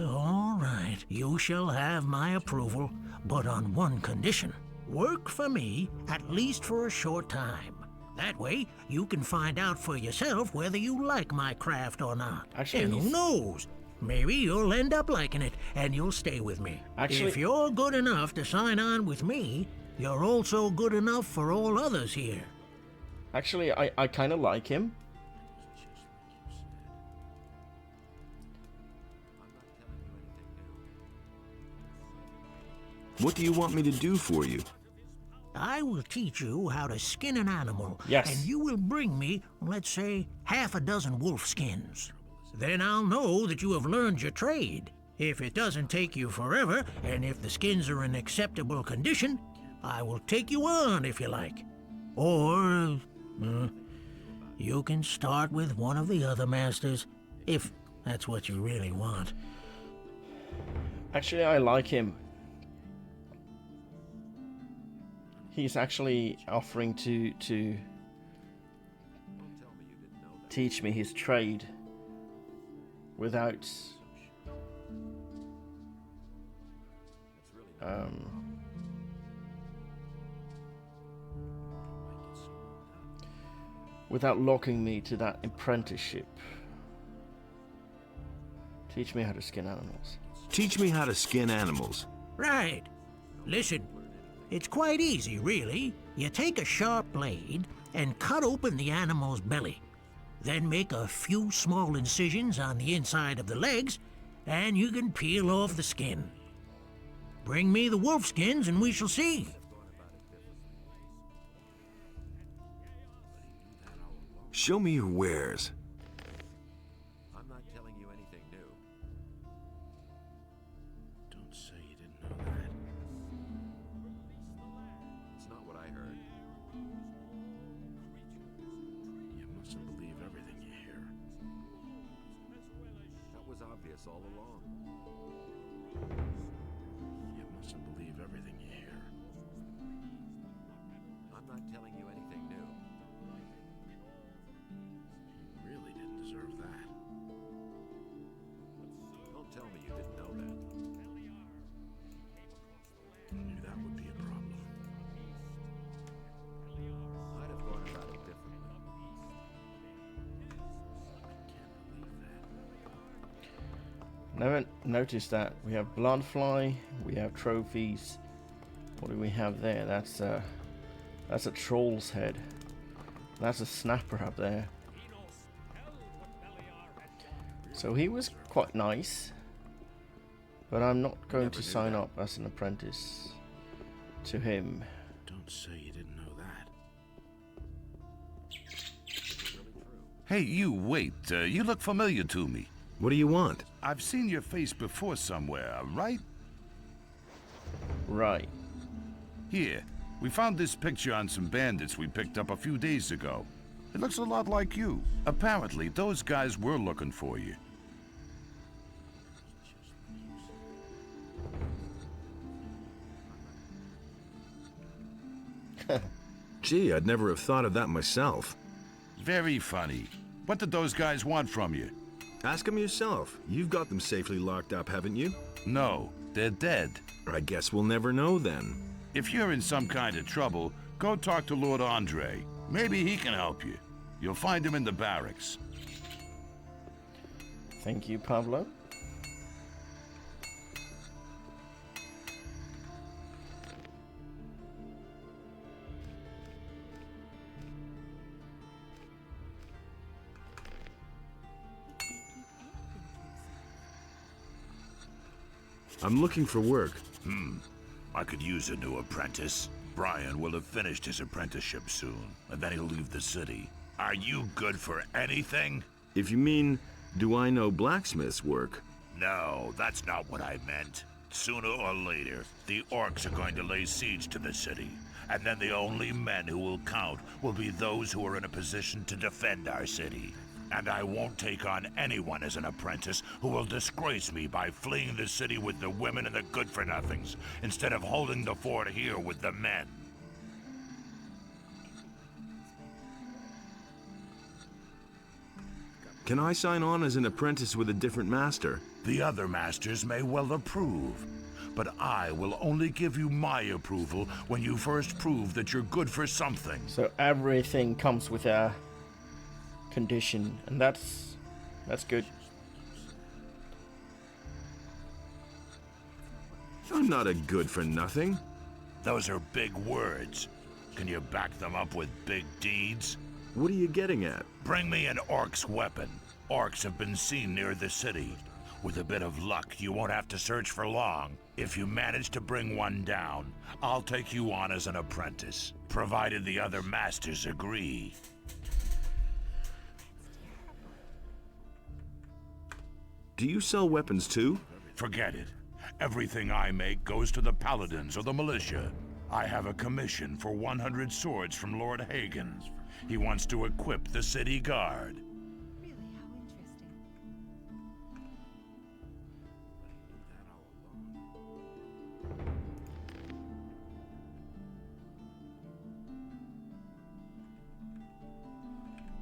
All right. You shall have my approval, but on one condition. Work for me, at least for a short time. That way, you can find out for yourself whether you like my craft or not. Actually, and who knows? Maybe you'll end up liking it, and you'll stay with me. If you're good enough to sign on with me, you're also good enough for all others here. Actually, I kind of like him. What do you want me to do for you? I will teach you how to skin an animal. Yes. And you will bring me, let's say, half a dozen wolf skins. Then I'll know that you have learned your trade. If it doesn't take you forever, and if the skins are in acceptable condition, I will take you on if you like. Or, you can start with one of the other masters, if that's what you really want. Actually, I like him. He's actually offering to teach me his trade without without locking me to that apprenticeship. Teach me how to skin animals. Teach me how to skin animals. Right. Listen, it's quite easy, really. You take a sharp blade and cut open the animal's belly. Then make a few small incisions on the inside of the legs, and you can peel off the skin. Bring me the wolf skins and we shall see. Show me your wares. I'm not telling you anything new. Don't say you didn't know that. It's not what I heard. You mustn't believe everything you hear. That was obvious all along. You mustn't believe everything you hear. I'm not telling you anything new. You really didn't deserve that. Don't tell me you didn't know that. I knew that would be a problem. I'd have gone about it differently. Never noticed that. We have bloodfly, we have trophies. What do we have there? That's a troll's head. That's a snapper up there. So he was quite nice, but I'm not going to sign up as an apprentice to him. Don't say you didn't know that. Hey, you, wait. You look familiar to me. What do you want? I've seen your face before somewhere, right? Right. Here, we found this picture on some bandits we picked up a few days ago. It looks a lot like you. Apparently, those guys were looking for you. Gee, I'd never have thought of that myself. Very funny. What did those guys want from you? Ask them yourself. You've got them safely locked up, haven't you? No, they're dead. I guess we'll never know then. If you're in some kind of trouble, go talk to Lord Andre. Maybe he can help you. You'll find him in the barracks. Thank you, Pablo. I'm looking for work. I could use a new apprentice. Brian will have finished his apprenticeship soon, and then he'll leave the city. Are you good for anything? If you mean, do I know blacksmith's work? No, that's not what I meant. Sooner or later, the orcs are going to lay siege to the city, and then the only men who will count will be those who are in a position to defend our city. And I won't take on anyone as an apprentice who will disgrace me by fleeing the city with the women and the good-for-nothings, instead of holding the fort here with the men. Can I sign on as an apprentice with a different master? The other masters may well approve, but I will only give you my approval when you first prove that you're good for something. So everything comes with a condition, and that's good. I'm not a good for nothing. Those are big words. Can you back them up with big deeds? What are you getting at? Bring me an orc's weapon. Orcs have been seen near the city. With a bit of luck, you won't have to search for long. If you manage to bring one down, I'll take you on as an apprentice, provided the other masters agree. Do you sell weapons too? Forget it. Everything I make goes to the paladins or the militia. I have a commission for 100 swords from Lord Hagen. He wants to equip the city guard.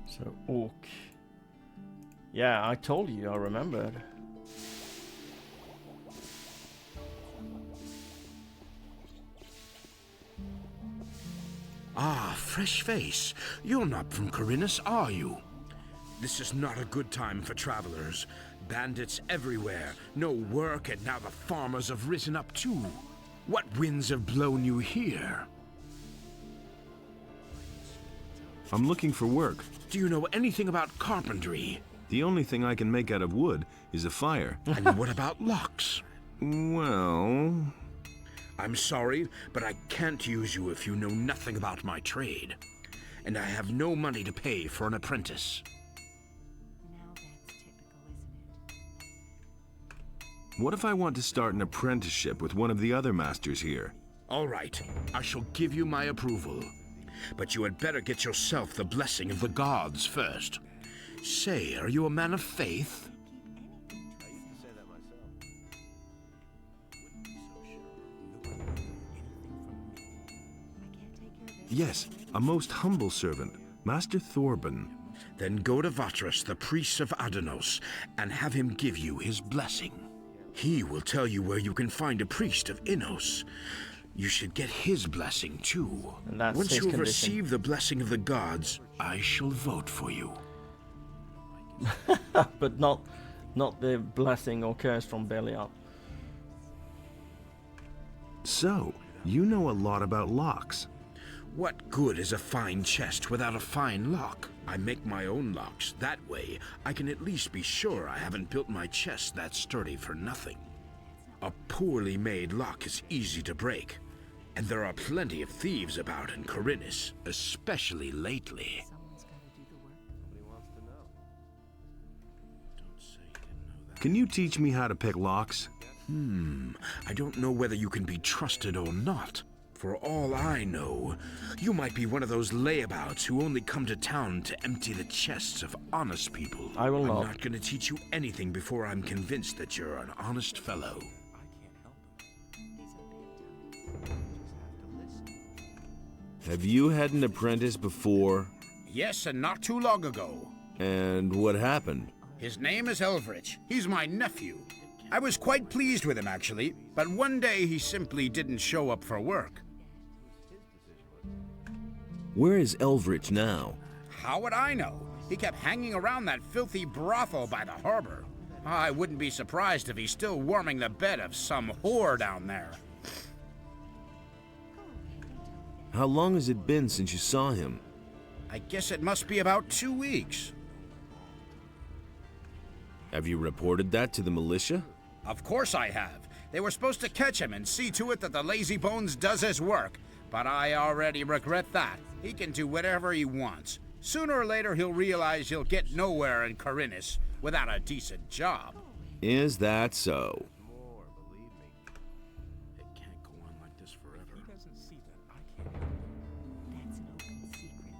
So, orc. Yeah, I told you, I remembered. Ah, fresh face. You're not from Khorinis, are you? This is not a good time for travelers. Bandits everywhere, no work, and now the farmers have risen up too. What winds have blown you here? I'm looking for work. Do you know anything about carpentry? The only thing I can make out of wood is a fire. And what about locks? Well... I'm sorry, but I can't use you if you know nothing about my trade. And I have no money to pay for an apprentice. What if I want to start an apprenticeship with one of the other masters here? All right, I shall give you my approval. But you had better get yourself the blessing of the gods first. Say, are you a man of faith? Yes, a most humble servant, Master Thorben. Then go to Vatras, the priest of Adanos, and have him give you his blessing. He will tell you where you can find a priest of Innos. You should get his blessing too. And that's Once his you have condition. received the blessing of the gods, I shall vote for you. But not the blessing or curse from Belial. So, you know a lot about locks. What good is a fine chest without a fine lock? I make my own locks. That way, I can at least be sure I haven't built my chest that sturdy for nothing. A poorly made lock is easy to break, and there are plenty of thieves about in Khorinis, especially lately. Can you teach me how to pick locks? I don't know whether you can be trusted or not. For all I know, you might be one of those layabouts who only come to town to empty the chests of honest people. I will not. I'm not going to teach you anything before I'm convinced that you're an honest fellow. Have you had an apprentice before? Yes, and not too long ago. And what happened? His name is Elvrich. He's my nephew. I was quite pleased with him, actually, but one day he simply didn't show up for work. Where is Elvrich now? How would I know? He kept hanging around that filthy brothel by the harbor. I wouldn't be surprised if he's still warming the bed of some whore down there. How long has it been since you saw him? I guess it must be about 2 weeks. Have you reported that to the militia? Of course I have. They were supposed to catch him and see to it that the lazy bones does his work. But I already regret that. He can do whatever he wants. Sooner or later he'll realize he'll get nowhere in Khorinis without a decent job. Is that so? It can't go on like this forever. He doesn't see that I can't. That's an open secret.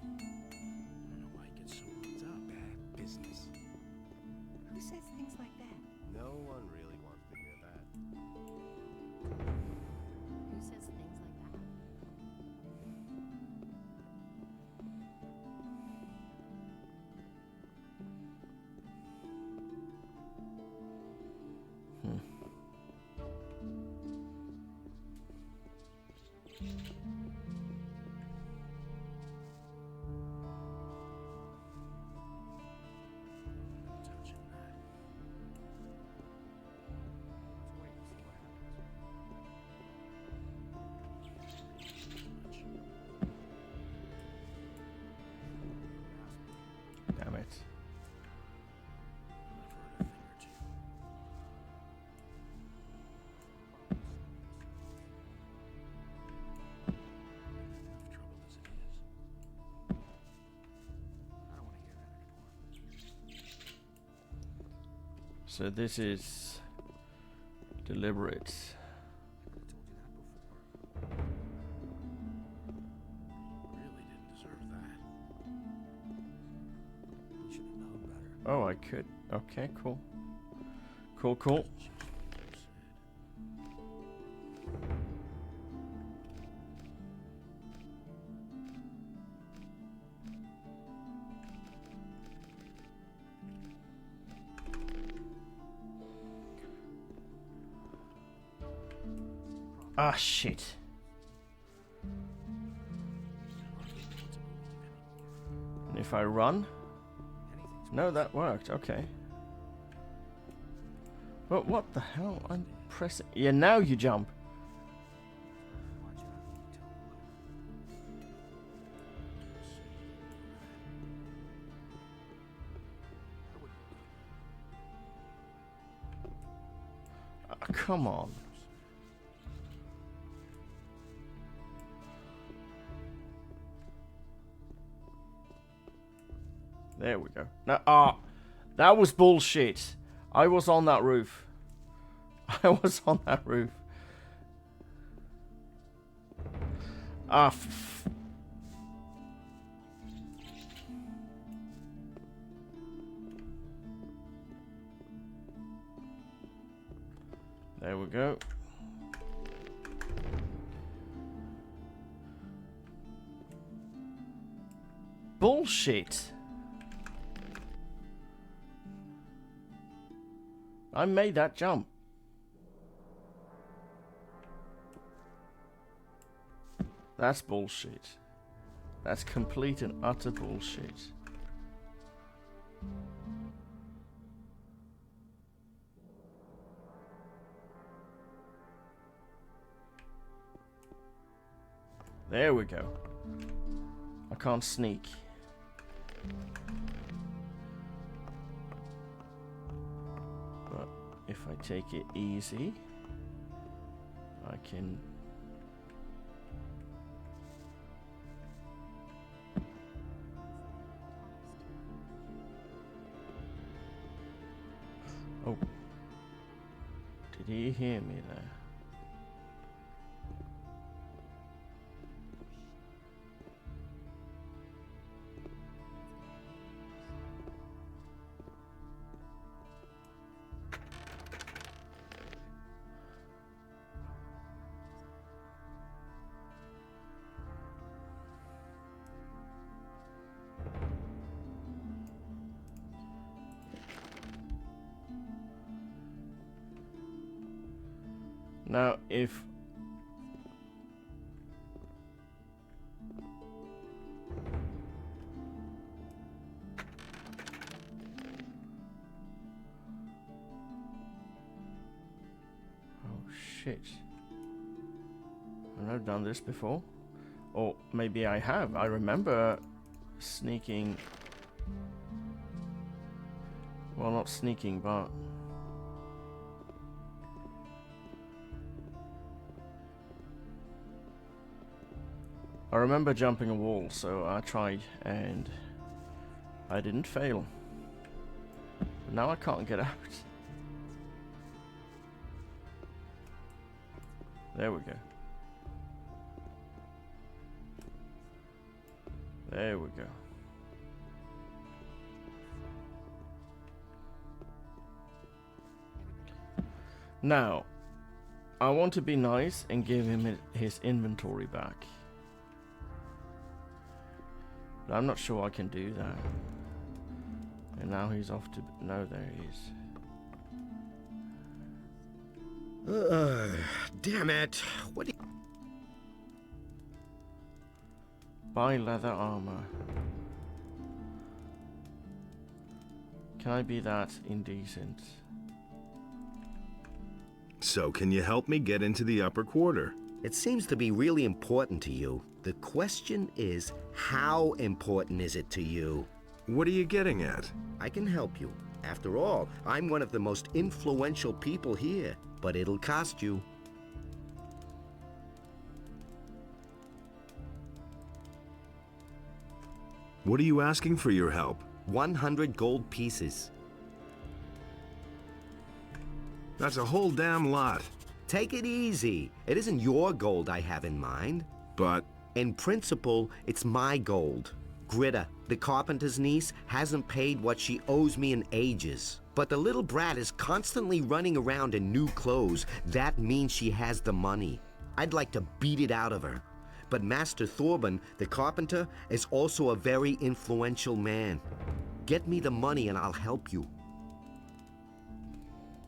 I don't know why he gets so worked up. Bad business. Who says things like that? No one really wants to hear that. Who says things like that? Damn it. So this is deliberate. Oh, I could. Okay, cool. Cool, cool. Ah, shit. And if I run? No, that worked. Okay. But what the hell? I'm pressing... Yeah, now you jump. Come on. There we go. Now, that was bullshit. I was on that roof. I was on that roof. There we go. Bullshit. I made that jump. That's bullshit. That's complete and utter bullshit. There we go. I can't sneak. But if I take it easy, I can... Oh. Did he hear me there? Now, if... Oh, shit. I've never done this before. Or maybe I have. I remember sneaking... Well, not sneaking, but... I remember jumping a wall, so I tried and I didn't fail. But now I can't get out. There we go. There we go. Now, I want to be nice and give him his inventory back. But I'm not sure I can do that. And now he's off to... No, there he is. Damn it. What do you... Buy leather armor. Can I be that indecent? So, can you help me get into the upper quarter? It seems to be really important to you. The question is, how important is it to you? What are you getting at? I can help you. After all, I'm one of the most influential people here, but it'll cost you. What are you asking for your help? 100 gold pieces. That's a whole damn lot. Take it easy. It isn't your gold I have in mind. But... in principle, it's my gold. Gritta, the carpenter's niece, hasn't paid what she owes me in ages. But the little brat is constantly running around in new clothes. That means she has the money. I'd like to beat it out of her. But Master Thorben, the carpenter, is also a very influential man. Get me the money and I'll help you.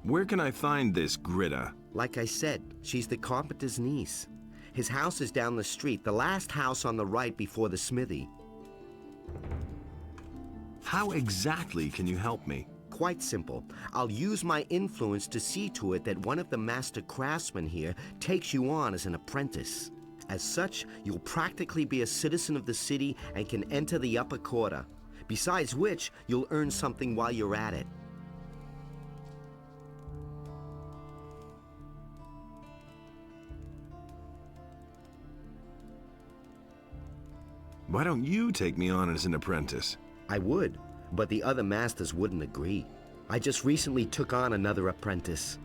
Where can I find this Gritta? Like I said, she's the carpenter's niece. His house is down the street, the last house on the right before the smithy. How exactly can you help me? Quite simple. I'll use my influence to see to it that one of the master craftsmen here takes you on as an apprentice. As such, you'll practically be a citizen of the city and can enter the upper quarter. Besides which, you'll earn something while you're at it. Why don't you take me on as an apprentice? I would, but the other masters wouldn't agree. I just recently took on another apprentice.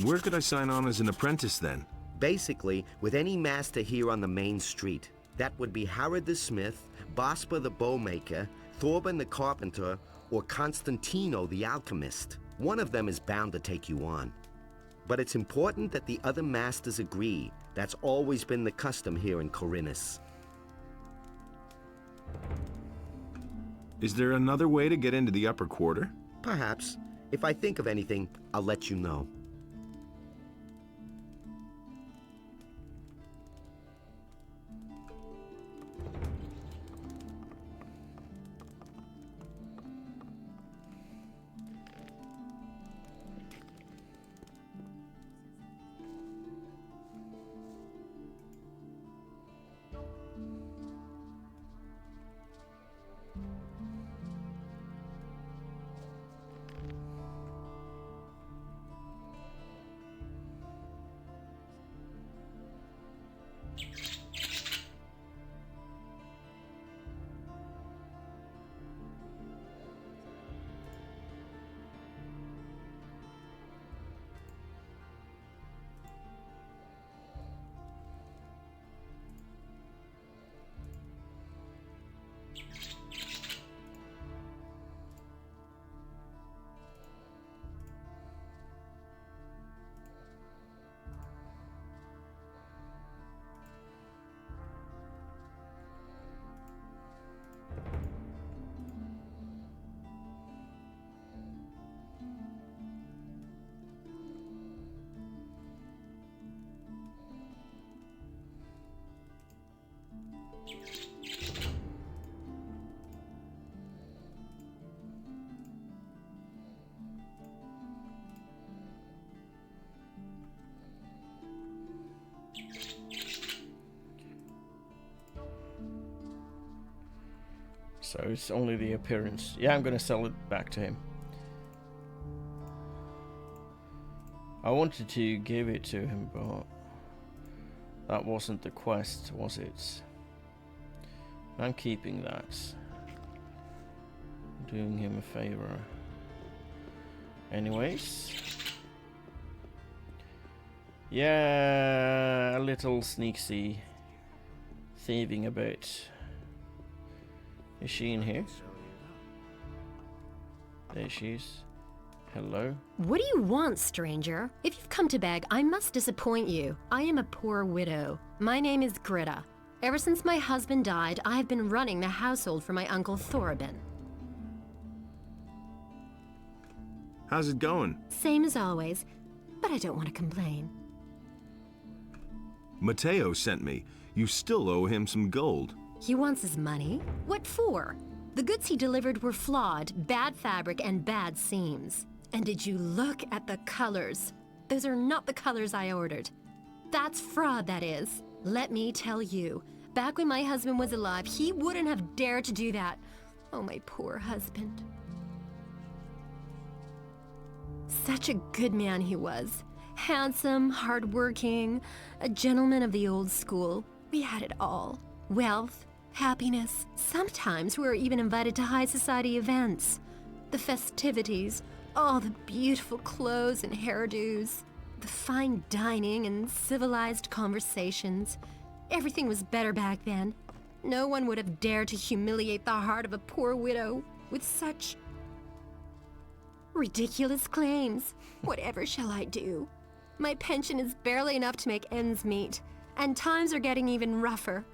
Where could I sign on as an apprentice then? Basically, with any master here on the main street. That would be Harrod the smith, Bospa the bowmaker, Thorben the carpenter, or Constantino the alchemist. One of them is bound to take you on. But it's important that the other masters agree. That's always been the custom here in Khorinis. Is there another way to get into the upper quarter? Perhaps. If I think of anything, I'll let you know. So it's only the appearance. Yeah, I'm gonna sell it back to him. I wanted to give it to him, but that wasn't the quest, was it? I'm keeping that. Doing him a favor. Anyways. Yeah, a little sneaky thieving a bit. Is she in here? There she is. Hello? What do you want, stranger? If you've come to beg, I must disappoint you. I am a poor widow. My name is Gritta. Ever since my husband died, I have been running the household for my uncle Thorben. How's it going? Same as always, but I don't want to complain. Mateo sent me. You still owe him some gold. He wants his money? What for? The goods he delivered were flawed, bad fabric, and bad seams. And did you look at the colors? Those are not the colors I ordered. That's fraud, that is. Let me tell you, back when my husband was alive, he wouldn't have dared to do that. Oh, my poor husband. Such a good man he was. Handsome, hardworking, a gentleman of the old school. We had it all. Wealth, happiness. Sometimes we were even invited to high society events. The festivities, All the beautiful clothes and hairdos, the fine dining and civilized conversations. Everything was better back then. No one would have dared to humiliate the heart of a poor widow with such ridiculous claims. Whatever shall I do? My pension is barely enough to make ends meet, and times are getting even rougher.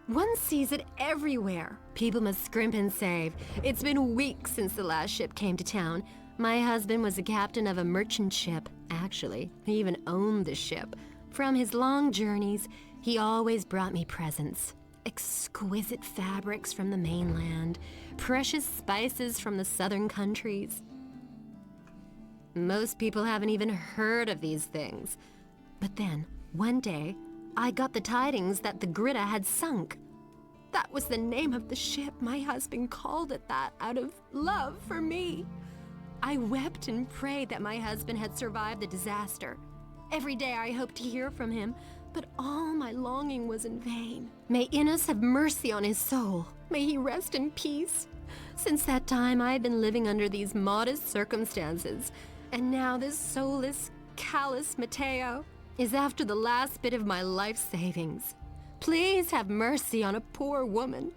One sees it everywhere. People must scrimp and save. It's been weeks since the last ship came to town. My husband was the captain of a merchant ship. Actually, he even owned the ship. From his long journeys, he always brought me presents. Exquisite fabrics from the mainland, precious spices from the southern countries. Most people haven't even heard of these things. But then, one day, I got the tidings that the Gritta had sunk. That was the name of the ship. My husband called it that out of love for me. I wept and prayed that my husband had survived the disaster. Every day I hoped to hear from him, but all my longing was in vain. May Innes have mercy on his soul. May he rest in peace. Since that time, I have been living under these modest circumstances, and now this soulless, callous Matteo is after the last bit of my life savings. Please have mercy on a poor woman.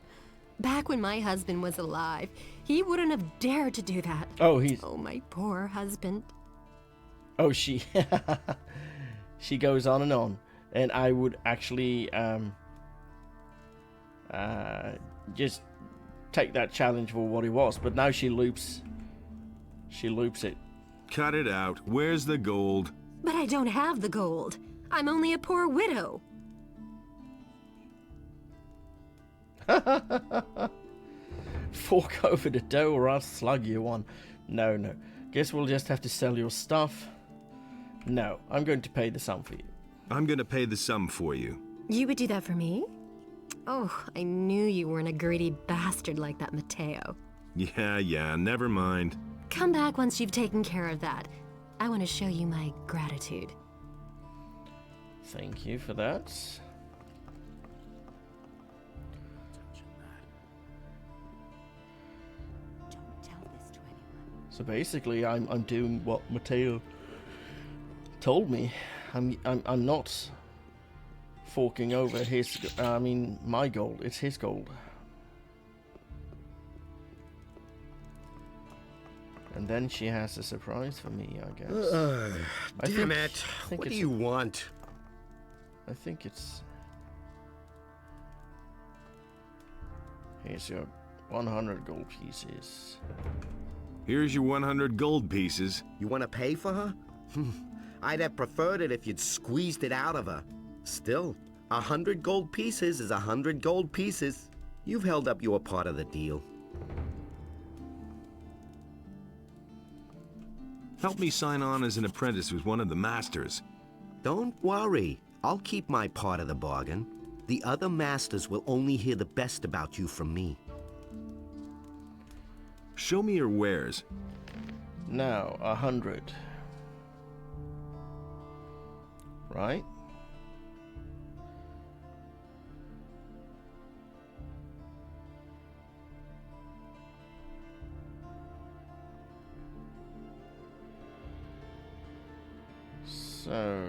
Back when my husband was alive, he wouldn't have dared to do that. Oh, Oh, my poor husband. Oh, she goes on, and I would actually just take that challenge for what it was. But now she loops it. Cut it out. Where's the gold? But I don't have the gold. I'm only a poor widow. Fork over the dough or I'll slug you one. No. Guess we'll just have to sell your stuff. No, I'm going to pay the sum for you. I'm going to pay the sum for you. You would do that for me? Oh, I knew you weren't a greedy bastard like that Matteo. Yeah, never mind. Come back once you've taken care of that. I want to show you my gratitude. Thank you for that. So basically, I'm doing what Matteo told me. I'm not forking over my gold. It's his gold. And then she has a surprise for me, I guess. Damn it! What do you want? I think it's... Here's your 100 gold pieces. Here's your 100 gold pieces. You want to pay for her? I'd have preferred it if you'd squeezed it out of her. Still, 100 gold pieces is 100 gold pieces. You've held up your part of the deal. Help me sign on as an apprentice with one of the masters. Don't worry. I'll keep my part of the bargain. The other masters will only hear the best about you from me. Show me your wares. Now, 100. Right? So...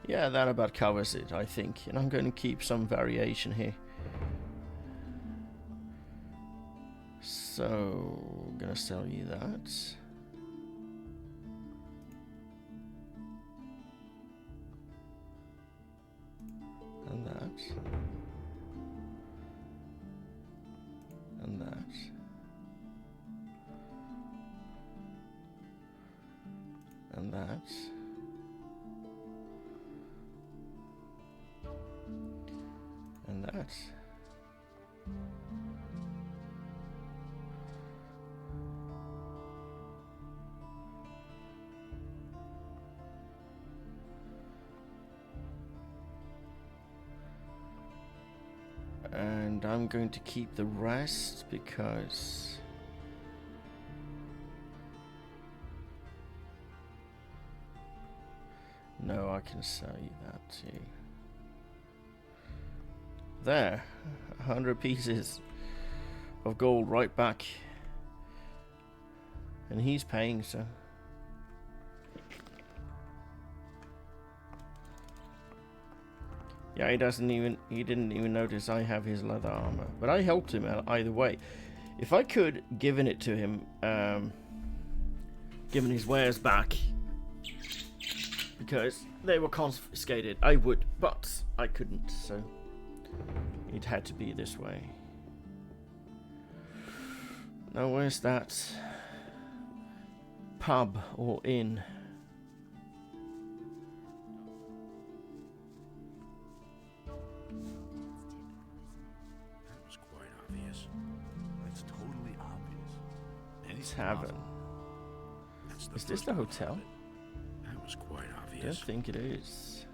Yeah, that about covers it, I think. And I'm going to keep some variation here. So, I'm going to sell you that. And that. And that. And that. And that. And And I'm going to keep the rest because no, I can sell you that too. There, 100 pieces of gold right back, and he's paying, so. Yeah, he didn't even notice I have his leather armor. But I helped him out either way. If I could given it to him, given his wares back, because they were confiscated, I would, but I couldn't, so it had to be this way. Now where's that pub or inn? Tavern. Is this the hotel? That was quite obvious. I don't think it is.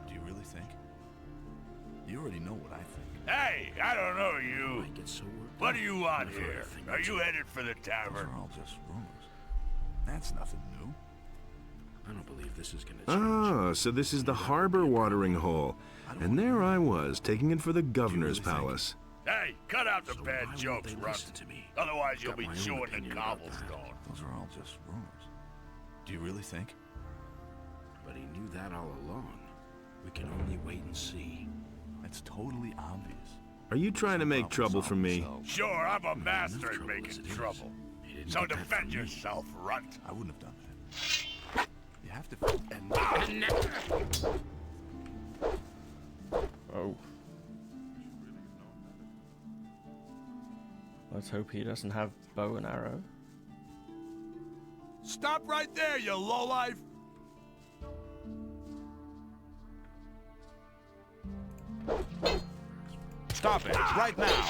Do you really think? You already know what I think. Hey, I don't know you. What do you want here? Are you headed for the tavern? Those are all just rumors. That's nothing new. I don't believe this is gonna Oh, so this is the harbor watering hole. And there I was, taking it for the governor's palace. Hey, cut out the bad jokes, Runt. Otherwise you'll be chewing the cobblestone. Those are all just rumors. Do you really think? But he knew that all along. We can only wait and see. It's totally obvious. Are you trying to make trouble for me? Sure, I'm a master at making trouble. So defend yourself, Runt. I wouldn't have done that. You have to... Oh. Let's hope he doesn't have bow and arrow. Stop right there, you lowlife! Stop it, right now!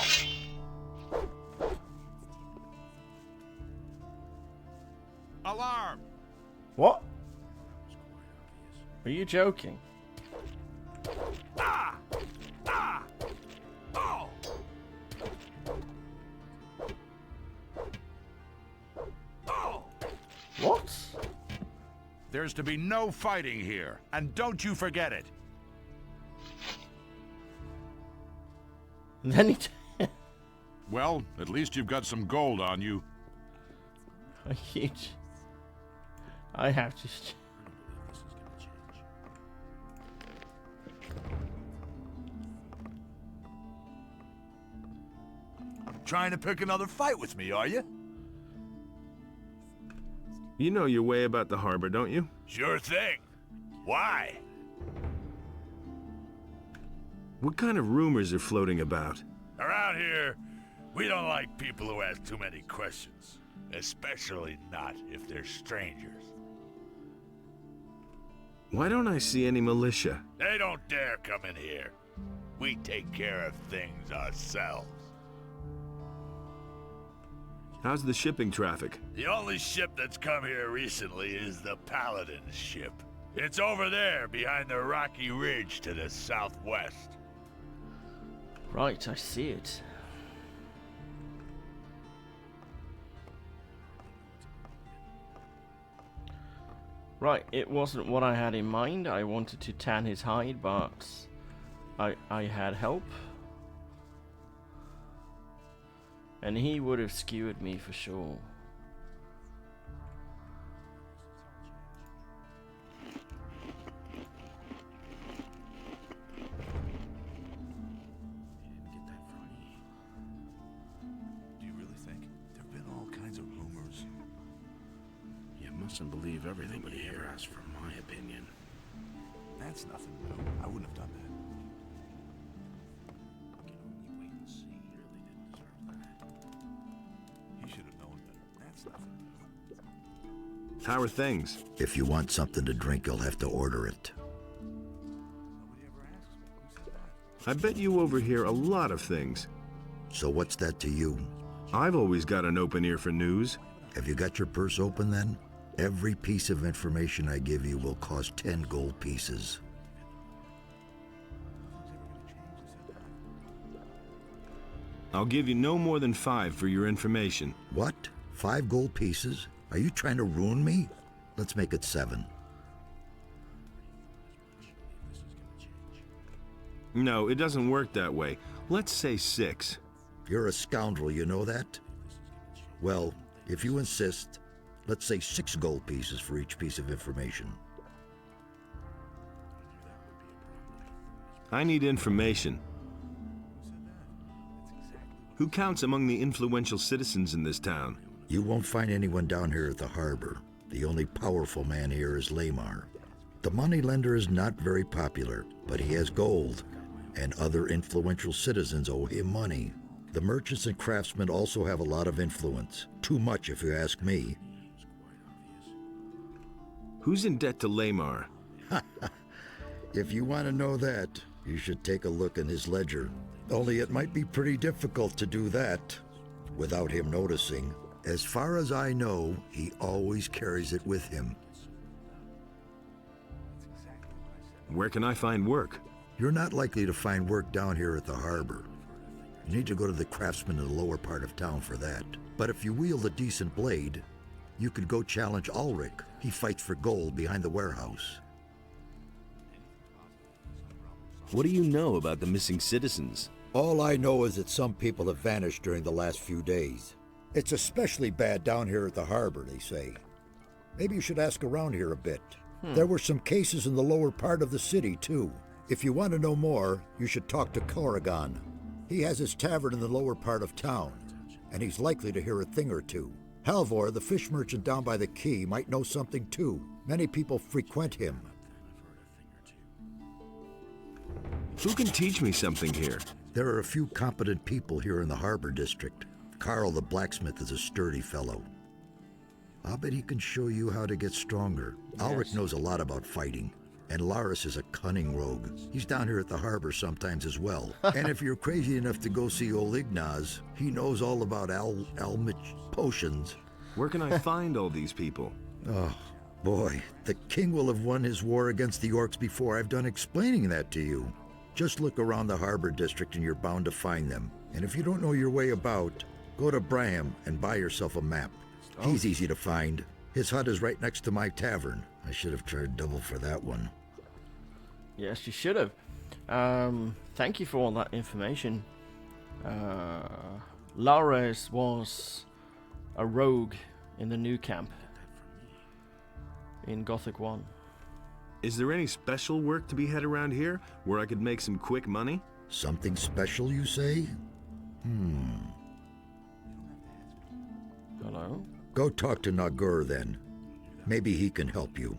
Alarm! What? Are you joking? Ah! Ah! Oh! Oh! What? There's to be no fighting here, and don't you forget it. And then he... Well, at least you've got some gold on you. A huge... I have to... Trying to pick another fight with me, are you? You know your way about the harbor, don't you? Sure thing. Why? What kind of rumors are floating about? Around here, we don't like people who ask too many questions. Especially not if they're strangers. Why don't I see any militia? They don't dare come in here. We take care of things ourselves. How's the shipping traffic? The only ship that's come here recently is the Paladin's ship. It's over there, behind the rocky ridge to the southwest. Right, I see it. Right, it wasn't what I had in mind. I wanted to tan his hide, but I had help. And he would have skewered me for sure. Do you really think? There have been all kinds of rumors. You mustn't believe everything you hear. As for my opinion, That's nothing new. I wouldn't have done that. we can only wait and see. He really didn't deserve that. He should have known better. That's nothing new. How are things? If you want something to drink, you'll have to order it. Nobody ever asks me. Who said that? I bet you overhear a lot of things. So what's that to you? I've always got an open ear for news. Have you got your purse open then? Every piece of information I give you will cost 10 gold pieces. I'll give you no more than 5 for your information. What? 5 gold pieces? Are you trying to ruin me? Let's make it 7. No, it doesn't work that way. Let's say 6. You're a scoundrel, you know that? Well, if you insist, let's say 6 gold pieces for each piece of information. I need information. Who counts among the influential citizens in this town? You won't find anyone down here at the harbor. The only powerful man here is Lamar. The moneylender is not very popular, but he has gold, and other influential citizens owe him money. The merchants and craftsmen also have a lot of influence. Too much, if you ask me. Who's in debt to Lamar? If you want to know that, you should take a look in his ledger. Only it might be pretty difficult to do that without him noticing. As far as I know, he always carries it with him. Where can I find work? You're not likely to find work down here at the harbor. You need to go to the craftsman in the lower part of town for that. But if you wield a decent blade, you could go challenge Ulrich. He fights for gold behind the warehouse. What do you know about the missing citizens? All I know is that some people have vanished during the last few days. It's especially bad down here at the harbor, they say. Maybe you should ask around here a bit. There were some cases in the lower part of the city, too. If you want to know more, you should talk to Corrigan. He has his tavern in the lower part of town, and he's likely to hear a thing or two. Halvor, the fish merchant down by the quay, might know something too. Many people frequent him. Who can teach me something here? There are a few competent people here in the harbor district. Carl the blacksmith is a sturdy fellow. I'll bet he can show you how to get stronger. Ulrich knows a lot about fighting. And Laris is a cunning rogue. He's down here at the harbor sometimes as well. And if you're crazy enough to go see old Ignaz, he knows all about Almich potions. Where can I find all these people? Oh, boy. The king will have won his war against the orcs before I've done explaining that to you. Just look around the harbor district and you're bound to find them. And if you don't know your way about, go to Braham and buy yourself a map. He's easy to find. His hut is right next to my tavern. I should have charged double for that one. Yes, you should have. Thank you for all that information. Lares was a rogue in the new camp in Gothic 1. Is there any special work to be had around here where I could make some quick money? Something special, you say? Hello? Go talk to Nagur then. Maybe he can help you.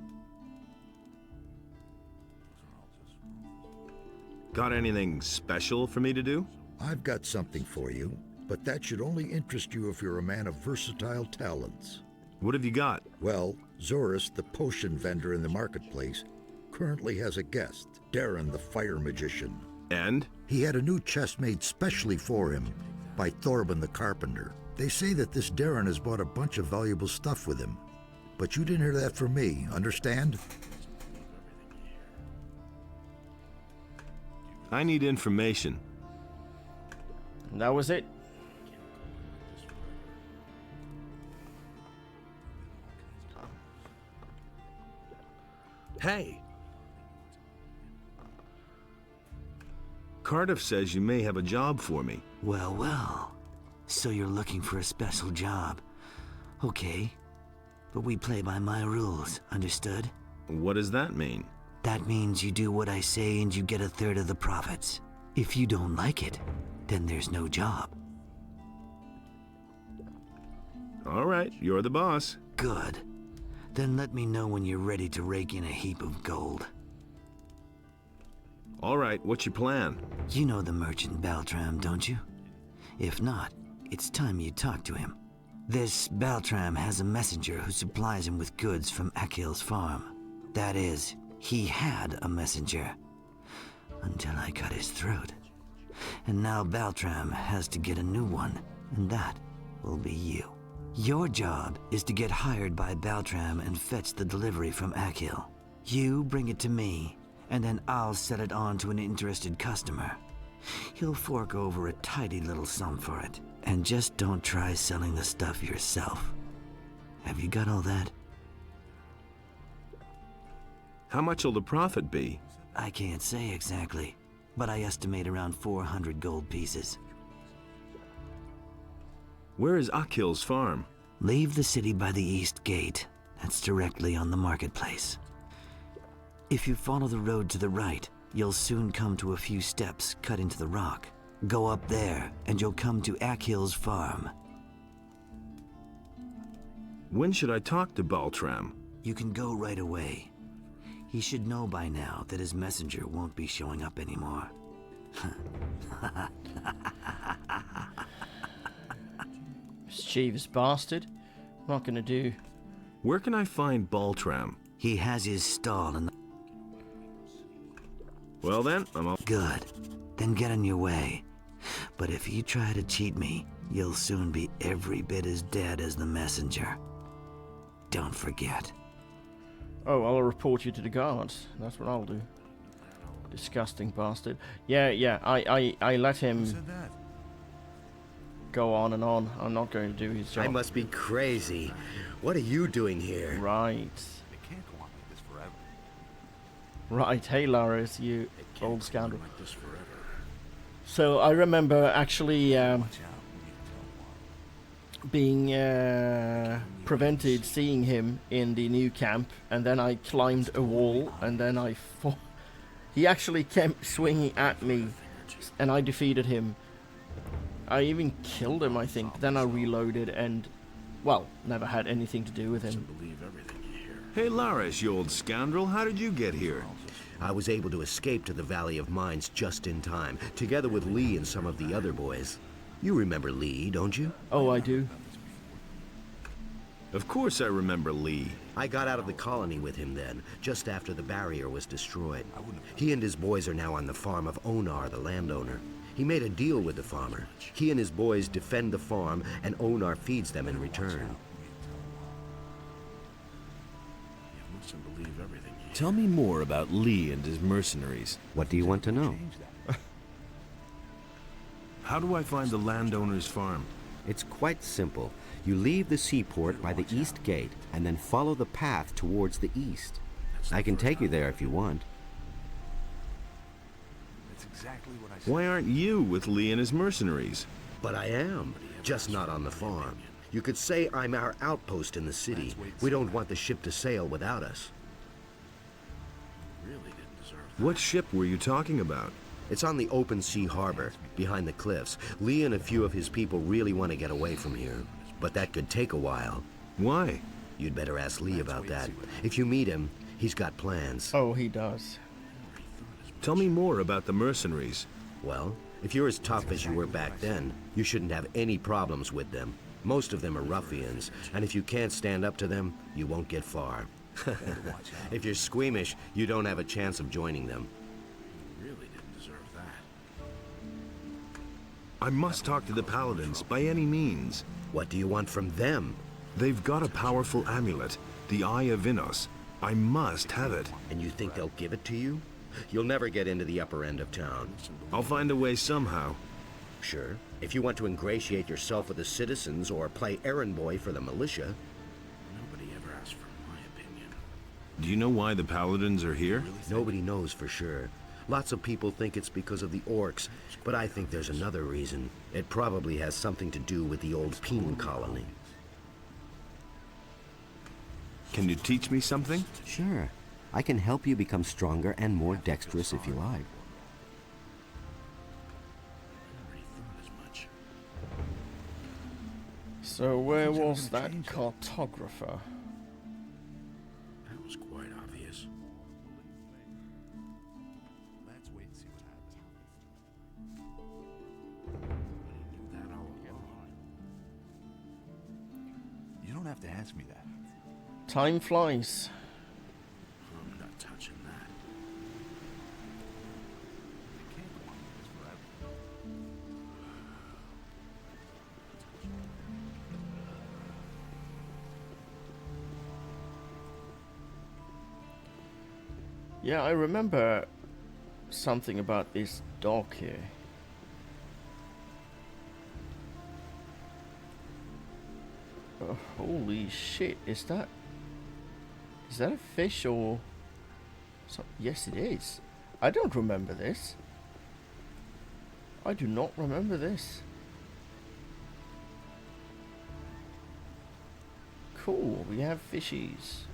Got anything special for me to do? I've got something for you, but that should only interest you if you're a man of versatile talents. What have you got? Well, Zorus, the potion vendor in the marketplace, currently has a guest, Darren the fire magician. And? He had a new chest made specially for him by Thorben the carpenter. They say that this Darren has bought a bunch of valuable stuff with him. But you didn't hear that from me, understand? I need information. And that was it. Hey! Cardiff says you may have a job for me. Well, well. So you're looking for a special job. Okay. But we play by my rules, understood? What does that mean? That means you do what I say and you get a third of the profits. If you don't like it, then there's no job. All right, you're the boss. Good. Then let me know when you're ready to rake in a heap of gold. All right, what's your plan? You know the merchant Baltram, don't you? If not, it's time you talk to him. This Baltram has a messenger who supplies him with goods from Akhil's farm. That is, he had a messenger. Until I cut his throat. And now Baltram has to get a new one, and that will be you. Your job is to get hired by Baltram and fetch the delivery from Akhil. You bring it to me, and then I'll sell it on to an interested customer. He'll fork over a tidy little sum for it. And just don't try selling the stuff yourself. Have you got all that? How much'll the profit be? I can't say exactly, but I estimate around 400 gold pieces. Where is Akhil's farm? Leave the city by the east gate. That's directly on the marketplace. If you follow the road to the right, you'll soon come to a few steps cut into the rock. Go up there, and you'll come to Akhil's farm. When should I talk to Baltram? You can go right away. He should know by now that his messenger won't be showing up anymore. Mischievous bastard. Not gonna do. Where can I find Baltram? He has his stall in the... Well then, I'm all... Good. Then get on your way. But if you try to cheat me, you'll soon be every bit as dead as the messenger. Don't forget. Oh, I'll report you to the guards. That's what I'll do. Disgusting bastard. Yeah, I let him go on and on. I'm not going to do his job. I must be crazy. What are you doing here? Right. It can't go on like this forever. Right. Hey, Laris, you old scoundrel. So I remember actually being prevented seeing him in the new camp, and then I climbed a wall, and then I fought. He actually kept swinging at me, and I defeated him. I even killed him, I think. Then I reloaded and, well, never had anything to do with him. Hey, Laris, you old scoundrel, how did you get here? I was able to escape to the Valley of Mines just in time, together with Lee and some of the other boys. You remember Lee, don't you? Oh, I do. Of course I remember Lee. I got out of the colony with him then, just after the barrier was destroyed. He and his boys are now on the farm of Onar, the landowner. He made a deal with the farmer. He and his boys defend the farm, and Onar feeds them in return. Tell me more about Lee and his mercenaries. What do you want to know? How do I find the landowner's farm? It's quite simple. You leave the seaport by the east gate and then follow the path towards the east. I can take you there if you want. That's exactly what I said. Why aren't you with Lee and his mercenaries? But I am, just not on the farm. You could say I'm our outpost in the city. We don't want the ship to sail without us. What ship were you talking about? It's on the open sea harbor, behind the cliffs. Lee and a few of his people really want to get away from here. But that could take a while. Why? You'd better ask Lee about that. If you meet him, he's got plans. Oh, he does. Tell me more about the mercenaries. Well, if you're as tough as you were back then, you shouldn't have any problems with them. Most of them are ruffians, and if you can't stand up to them, you won't get far. If you're squeamish, you don't have a chance of joining them. You really didn't deserve that. I must talk to the paladins, by any means. What do you want from them? They've got a powerful amulet, the Eye of Innos. I must have it. And you think they'll give it to you? You'll never get into the upper end of town. I'll find a way somehow. Sure. If you want to ingratiate yourself with the citizens or play errand boy for the militia. Nobody ever asked for my opinion. Do you know why the paladins are here? Nobody knows for sure. Lots of people think it's because of the orcs, but I think there's another reason. It probably has something to do with the old penal colony. Can you teach me something? Sure. I can help you become stronger and more dexterous if you like. So where was that cartographer? That was quite obvious. Let's wait and see what happens. That all along. You don't have to ask me that. Time flies. I'm not touching that. It can't go on like this forever. Yeah, I remember something about this dog here. Oh, holy shit, is that a fish or yes, it is. I don't remember this. I do not remember this. Cool, we have fishies.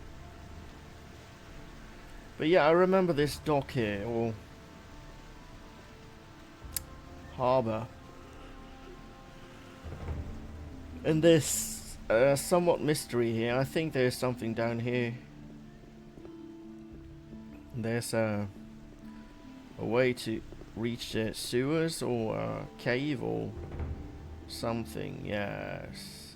But yeah, I remember this dock here, or harbour. And this somewhat mystery here. I think there's something down here. There's a way to reach the sewers or a cave or something. Yes.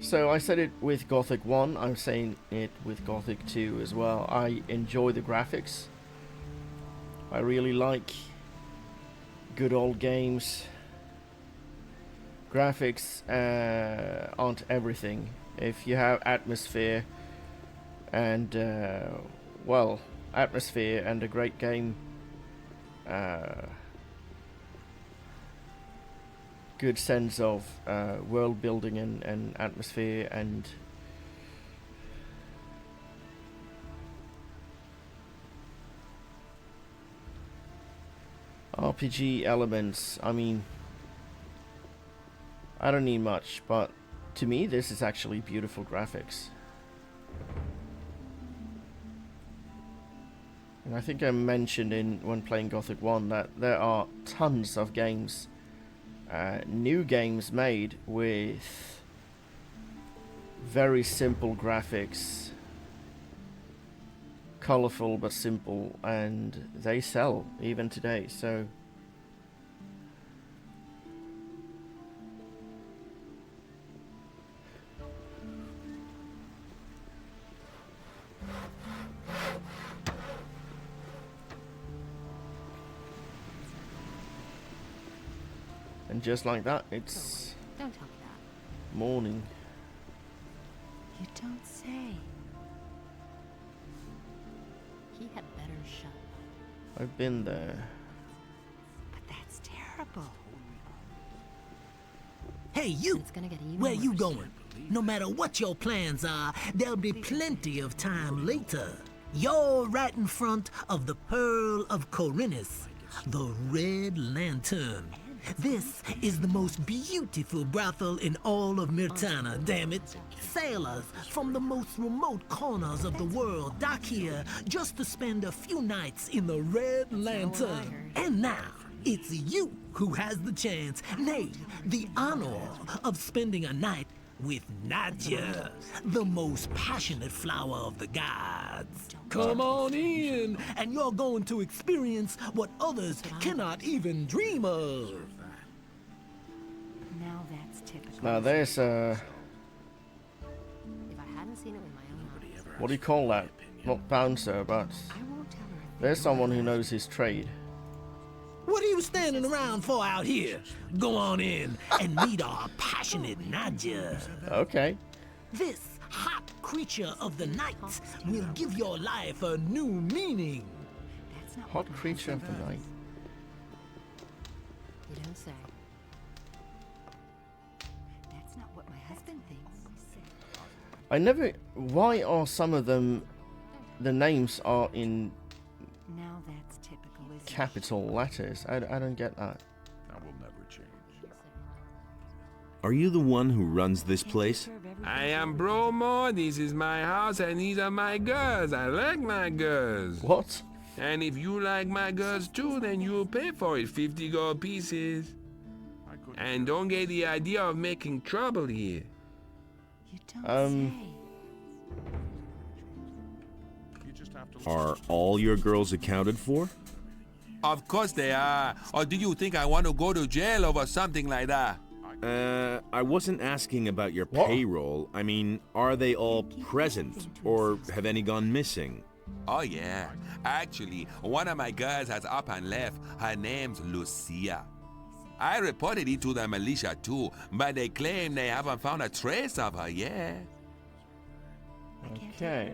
So I said it with Gothic 1, I'm saying it with Gothic 2 as well. I enjoy the graphics. I really like good old games. Graphics aren't everything. If you have atmosphere and, well, atmosphere and a great game, good sense of world building and atmosphere and RPG elements. I mean, I don't need much, but to me this is actually beautiful graphics. And I think I mentioned when playing Gothic 1 that there are tons of games, new games made with very simple graphics, colorful but simple, and they sell even today. So and just like that, it's Don't tell me that. morning. You don't say. He had better shut up. I've been there. But that's terrible. Hey, you! It's gonna get even Where you worse. going? No matter what your plans are, there'll be plenty of time later. You're right in front of the Pearl of Khorinis, the Red Lantern. This is the most beautiful brothel in all of Mirtana, damn it. Sailors from the most remote corners of the world dock here just to spend a few nights in the Red Lantern. And now, it's you who has the chance, nay, the honor of spending a night with Nadia, the most passionate flower of the gods. Come on in, and you're going to experience what others cannot even dream of. Now that's typical. Now there's If I hadn't seen it with my own eyes. what do you call that? Not bouncer, but there's someone who knows his trade. What are you standing around for out here? Go on in and meet our passionate Nadia. Okay. This hot creature of the night will give your life a new meaning. Hot creature of the night. You don't say. That's not what my husband thinks. I never. Why are some of them? The names are in Now that's typical, isn't it? capital letters. I don't get that. That will never change. Are you the one who runs this place? I am Bromo, this is my house, and these are my girls. I like my girls. What? And if you like my girls too, then you'll pay for it, 50 gold pieces. And don't get the idea of making trouble here. Are all your girls accounted for? Of course they are. Or do you think I want to go to jail over something like that? I wasn't asking about your payroll. I mean, are they all present, or have any gone missing? Oh yeah. Actually, one of my girls has up and left. Her name's Lucia. I reported it to the militia too, but they claim they haven't found a trace of her yet. Okay.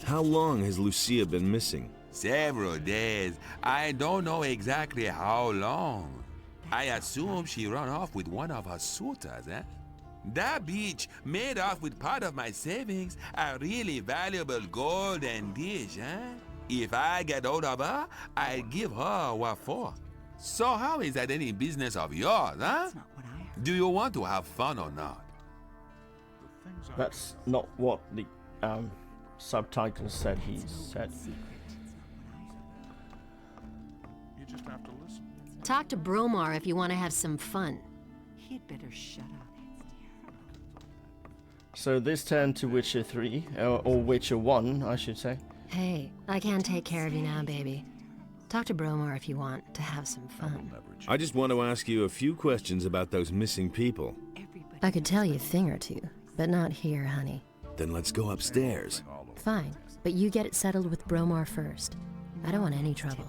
How long has Lucia been missing? Several days. I don't know exactly how long. I assume she ran off with one of her suitors, eh? That bitch made off with part of my savings, a really valuable golden dish, eh? If I get hold of her, I'll give her what for. So how is that any business of yours, huh? Do you want to have fun or not? That's not what the subtitles said he said. You just have to listen. Talk to Bromar if you want to have some fun. He'd better shut up. So this turned to Witcher 3, or Witcher 1, I should say. Hey, I can't take care of you now, baby. Talk to Bromar if you want to have some fun. I just want to ask you a few questions about those missing people. I could tell you a thing or two, but not here, honey. Then let's go upstairs. Fine, but you get it settled with Bromar first. I don't want any trouble.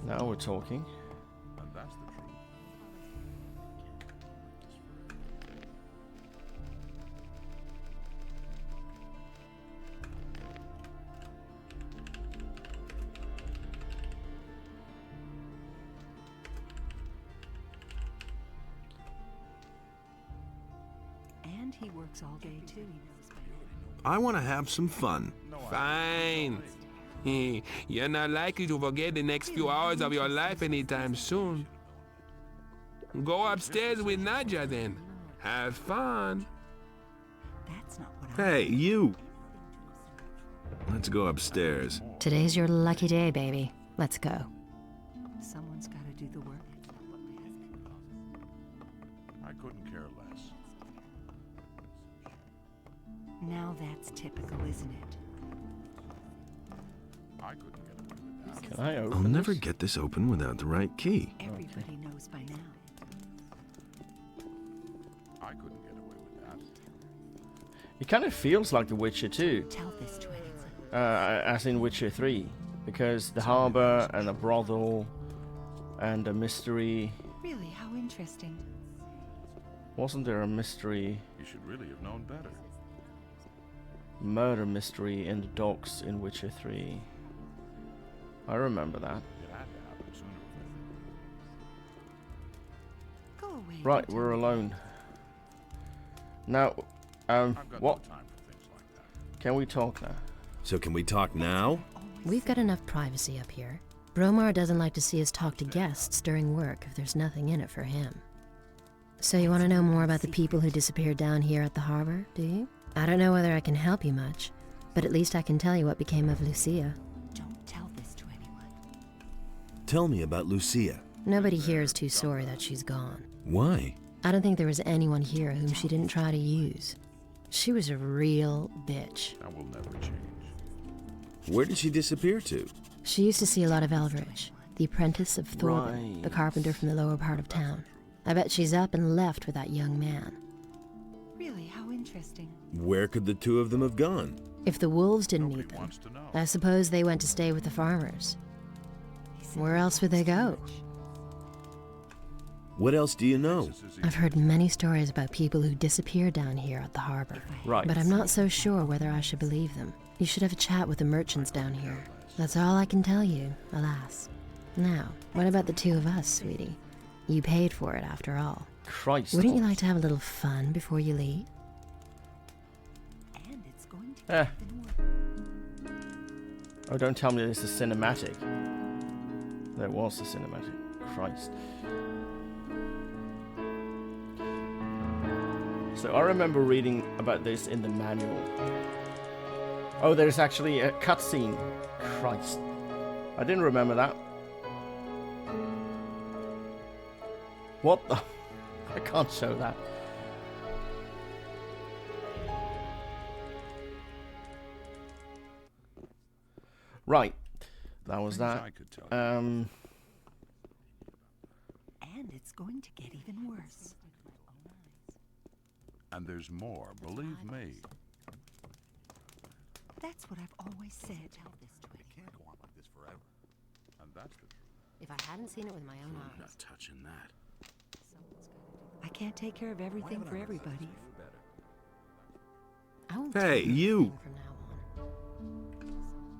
Now we're talking. And he works all day too. I want to have some fun. Fine. You're not likely to forget the next few hours of your life anytime soon. Go upstairs with Nadja then. Have fun. That's not what Hey, you! Let's go upstairs. Today's your lucky day, baby. Let's go. Someone's got to do the work. I couldn't care less. Now that's typical, isn't it? I couldn't get away with that. Can I open I'll never this? get this open without the right key. Everybody knows by now. I couldn't get away with that. It kind of feels like The Witcher 2. Tell this to anyone. As in Witcher 3. Because the harbour and the brothel and a mystery. Really, how interesting. Wasn't there a mystery, You should really have known better. murder mystery in the docks in Witcher 3? I remember that. It had to happen sooner or Go away. Right, don't we're tell me. alone. Now, later. I've got what? no time for things like that. Can we talk now? So can we talk now? We've got enough privacy up here. Bromar doesn't like to see us talk to guests during work if there's nothing in it for him. So you want to know more about the people who disappeared down here at the harbor, do you? I don't know whether I can help you much, but at least I can tell you what became of Lucia. Don't tell this to anyone. Tell me about Lucia. Nobody here is too sorry that she's gone. Why? I don't think there was anyone here whom she didn't try to use. She was a real bitch. That will never change. Where did she disappear to? She used to see a lot of Elveridge, the apprentice of Thorben, Right. the carpenter from the lower part of town. I bet she's up and left with that young man. Really, how interesting. Where could the two of them have gone? If the wolves didn't Nobody need them, wants to know. I suppose they went to stay with the farmers. Where else would they go? What else do you know? I've heard many stories about people who disappear down here at the harbor. Right. But I'm not so sure whether I should believe them. You should have a chat with the merchants down here. That's all I can tell you, alas. Now, what about the two of us, sweetie? You paid for it after all. Christ. Wouldn't you like to have a little fun before you leave? And it's going to Eh. even worse. Oh, don't tell me this is cinematic. There was a cinematic. Christ. So I remember reading about this in the manual. Oh, there's actually a cutscene. Christ. I didn't remember that. What the? I can't show that. Right. That was Things that. I could tell you. And it's going to get even worse. And there's more, believe me. That's what I've always said. Tell this to It can't go on like this forever. And that's the truth. If I hadn't seen it with my own I'm eyes. not touching that. I can't take care of everything for everybody. I will won't. Hey, you!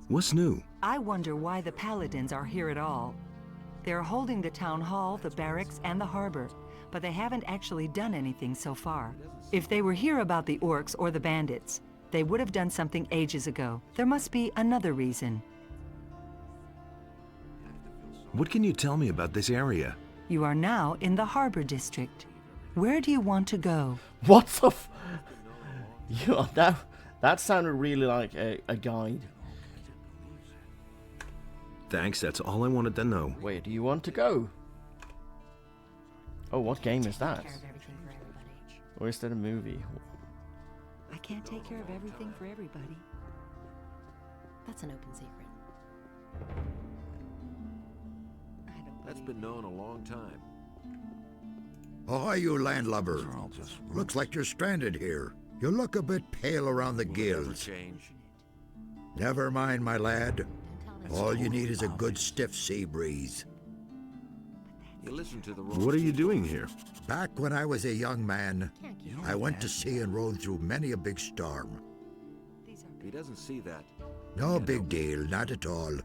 What's new? I wonder why the Paladins are here at all. They're holding the town hall, the barracks, and the harbor, but they haven't actually done anything so far. If they were here about the orcs or the bandits, they would have done something ages ago. There must be another reason. What can you tell me about this area? You are now in the harbor district. Where do you want to go? What the f... that sounded really like a guide. Thanks, that's all I wanted to know. Where do you want to go? Oh, what game is that? Or is that a movie? I can't take care of everything for everybody. That's an open secret. That's been known a long time. Ahoy, you landlubber. Looks like you're stranded here. You look a bit pale around the gills. Never mind, my lad. All you need is a good stiff sea breeze. You listen to the wrong What are you doing here? Back when I was a young man, I went to sea and rode through many a big storm. He doesn't see that. No big deal, not at all.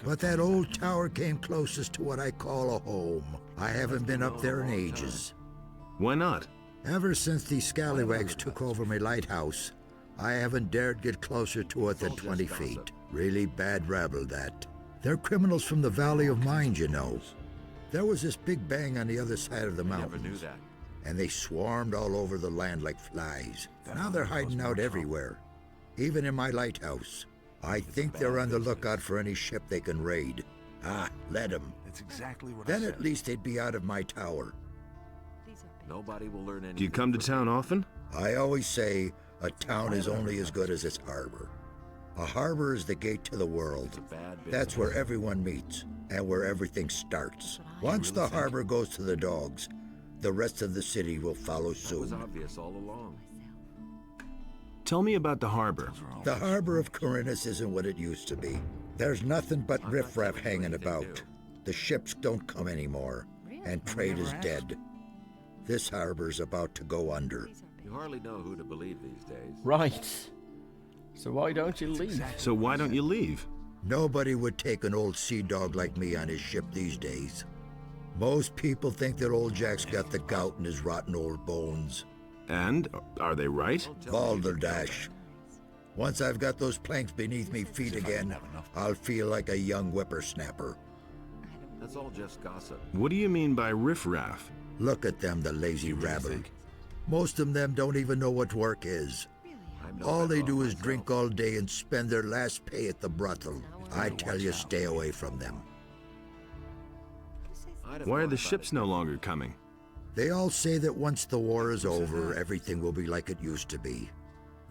But that old tower came closest to what I call a home. I haven't been up there in ages. Why not? Ever since these scallywags took over my lighthouse, I haven't dared get closer to it than 20 feet. Really bad rabble, that. They're criminals from the Valley of Mind, you know. There was this big bang on the other side of the mountains. Never knew that. And they swarmed all over the land like flies. Now they're hiding out everywhere, even in my lighthouse. I think they're on the lookout for any ship they can raid. Ah, let them. That's exactly what Then at least they'd be out of my tower. Nobody will learn anything. Do you come to town often? I always say a town is only as good as its harbor. A harbor is the gate to the world. That's where everyone meets and where everything starts. Once the harbor goes to the dogs, the rest of the city will follow That was soon. obvious all along. Tell me about the harbor. The harbor of Khorinis isn't what it used to be. There's nothing but riffraff hanging about. The ships don't come anymore, and trade is dead. This harbor's about to go under. You hardly know who to believe these days. Right. So why don't you leave? So why don't you leave? Nobody would take an old sea dog like me on his ship these days. Most people think that old Jack's got the gout in his rotten old bones. And are they right? Balderdash. Once I've got those planks beneath me feet again, I'll feel like a young whippersnapper. That's all just gossip. What do you mean by riffraff? Look at them, the lazy rabble. Most of them don't even know what work is. All they do is drink all day and spend their last pay at the brothel. I tell you, stay away from them. Why are the ships no longer coming? They all say that once the war is over, everything will be like it used to be.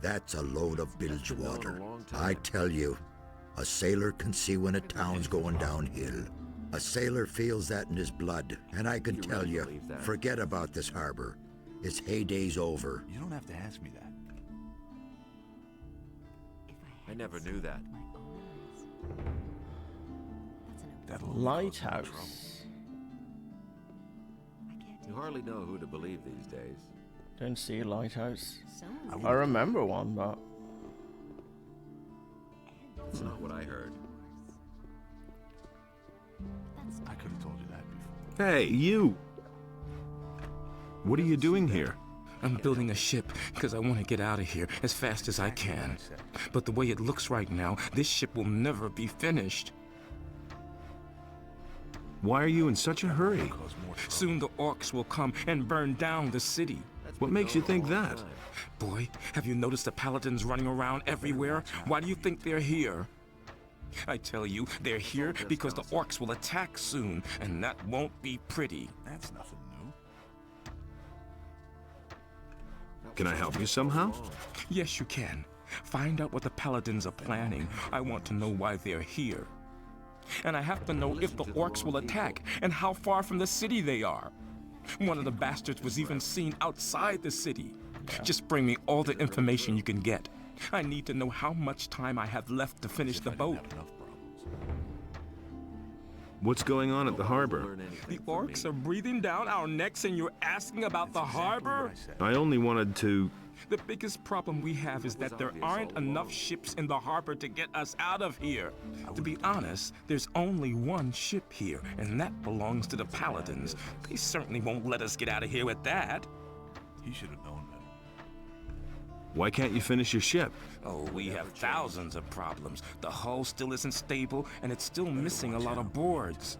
That's a load of bilge water. I tell you, a sailor can see when a town's going downhill. A sailor feels that in his blood, and I can tell you, forget about this harbor. Its heyday's over. You don't have to ask me that. I never knew that. Lighthouse. You hardly know who to believe these days. Don't see a lighthouse. I remember one, but That's not what I heard. I could have told you that before. Hey, you! What are you doing here? I'm building a ship because I want to get out of here as fast as I can. But the way it looks right now, this ship will never be finished. Why are you in such a hurry? Soon the orcs will come and burn down the city. What makes you think that? Boy, have you noticed the paladins running around everywhere? Why do you think they're here? I tell you, they're here because the orcs will attack soon, and that won't be pretty. That's nothing new. Can I help you somehow? Yes, you can. Find out what the paladins are planning. I want to know why they're here. And I have to know if the orcs will attack and how far from the city they are. One of the bastards was even seen outside the city. Just bring me all the information you can get. I need to know how much time I have left to finish the boat. What's going on at the harbor? The orcs are breathing down our necks and you're asking about the harbor? I only wanted to... The biggest problem we have is that there aren't enough ships in the harbor to get us out of here. To be honest, there's only one ship here, and that belongs to the Paladins. They certainly won't let us get out of here with that. He should have known better. Why can't you finish your ship? Oh, we have thousands of problems. The hull still isn't stable, and it's still missing a lot of boards.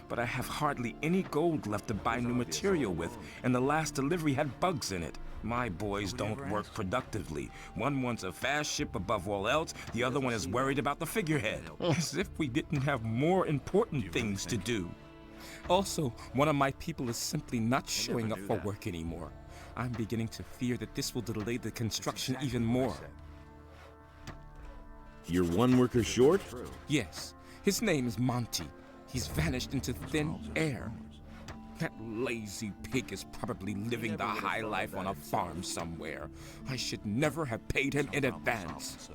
But I have hardly any gold left to buy new material with, and the last delivery had bugs in it. My boys don't work productively. One wants a fast ship above all else, the other one is worried about the figurehead. As if we didn't have more important things to do. Also, one of my people is simply not showing up for work anymore. I'm beginning to fear that this will delay the construction even more. You're one worker short? Yes. His name is Monty. He's vanished into thin air. That lazy pig is probably living the high life on a farm somewhere. I should never have paid him in advance.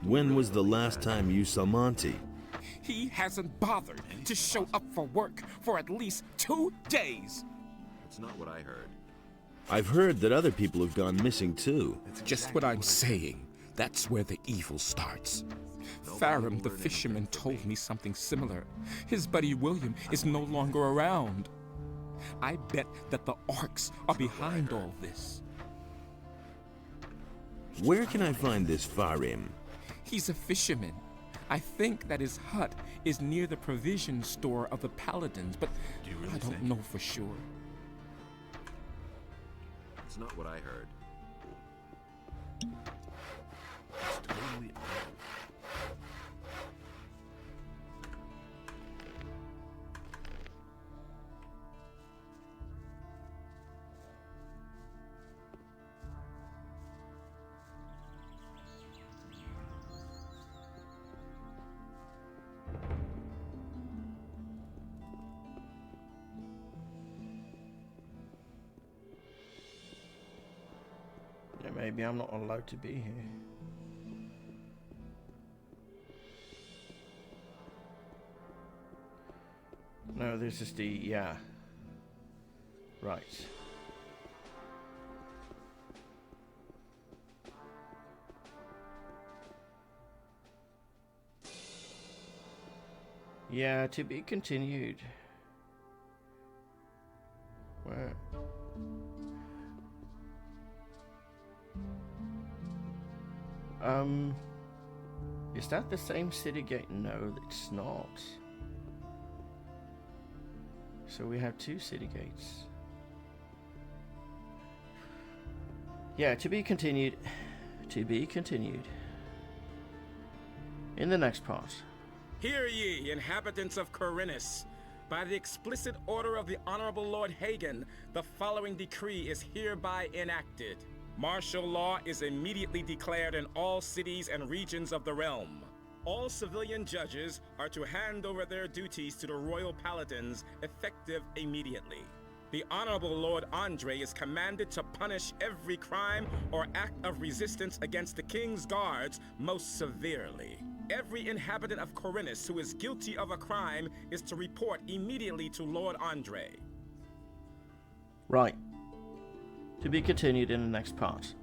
When was the last time you saw Monty? He hasn't bothered to show up for work for at least 2 days. That's not what I heard. I've heard that other people have gone missing too. Just what I'm saying. That's where the evil starts. Farum the fisherman told me something similar. His buddy William is no longer around. I bet that the orcs are behind all this. Where can I find this Farum? He's a fisherman. I think that his hut is near the provision store of the Paladins, but I don't know for sure. It's not what I heard. It's totally out. Yeah, maybe I'm not allowed to be here. No, this is the, yeah. Right. Yeah, to be continued. Where? Is that the same city gate? No, it's not. So we have 2 city gates. Yeah, to be continued. To be continued. In the next part. Hear ye, inhabitants of Khorinis. By the explicit order of the Honorable Lord Hagen, the following decree is hereby enacted. Martial law is immediately declared in all cities and regions of the realm. All civilian judges are to hand over their duties to the Royal Paladins, effective immediately. The Honorable Lord Andre is commanded to punish every crime or act of resistance against the King's guards most severely. Every inhabitant of Khorinis who is guilty of a crime is to report immediately to Lord Andre. Right. To be continued in the next part.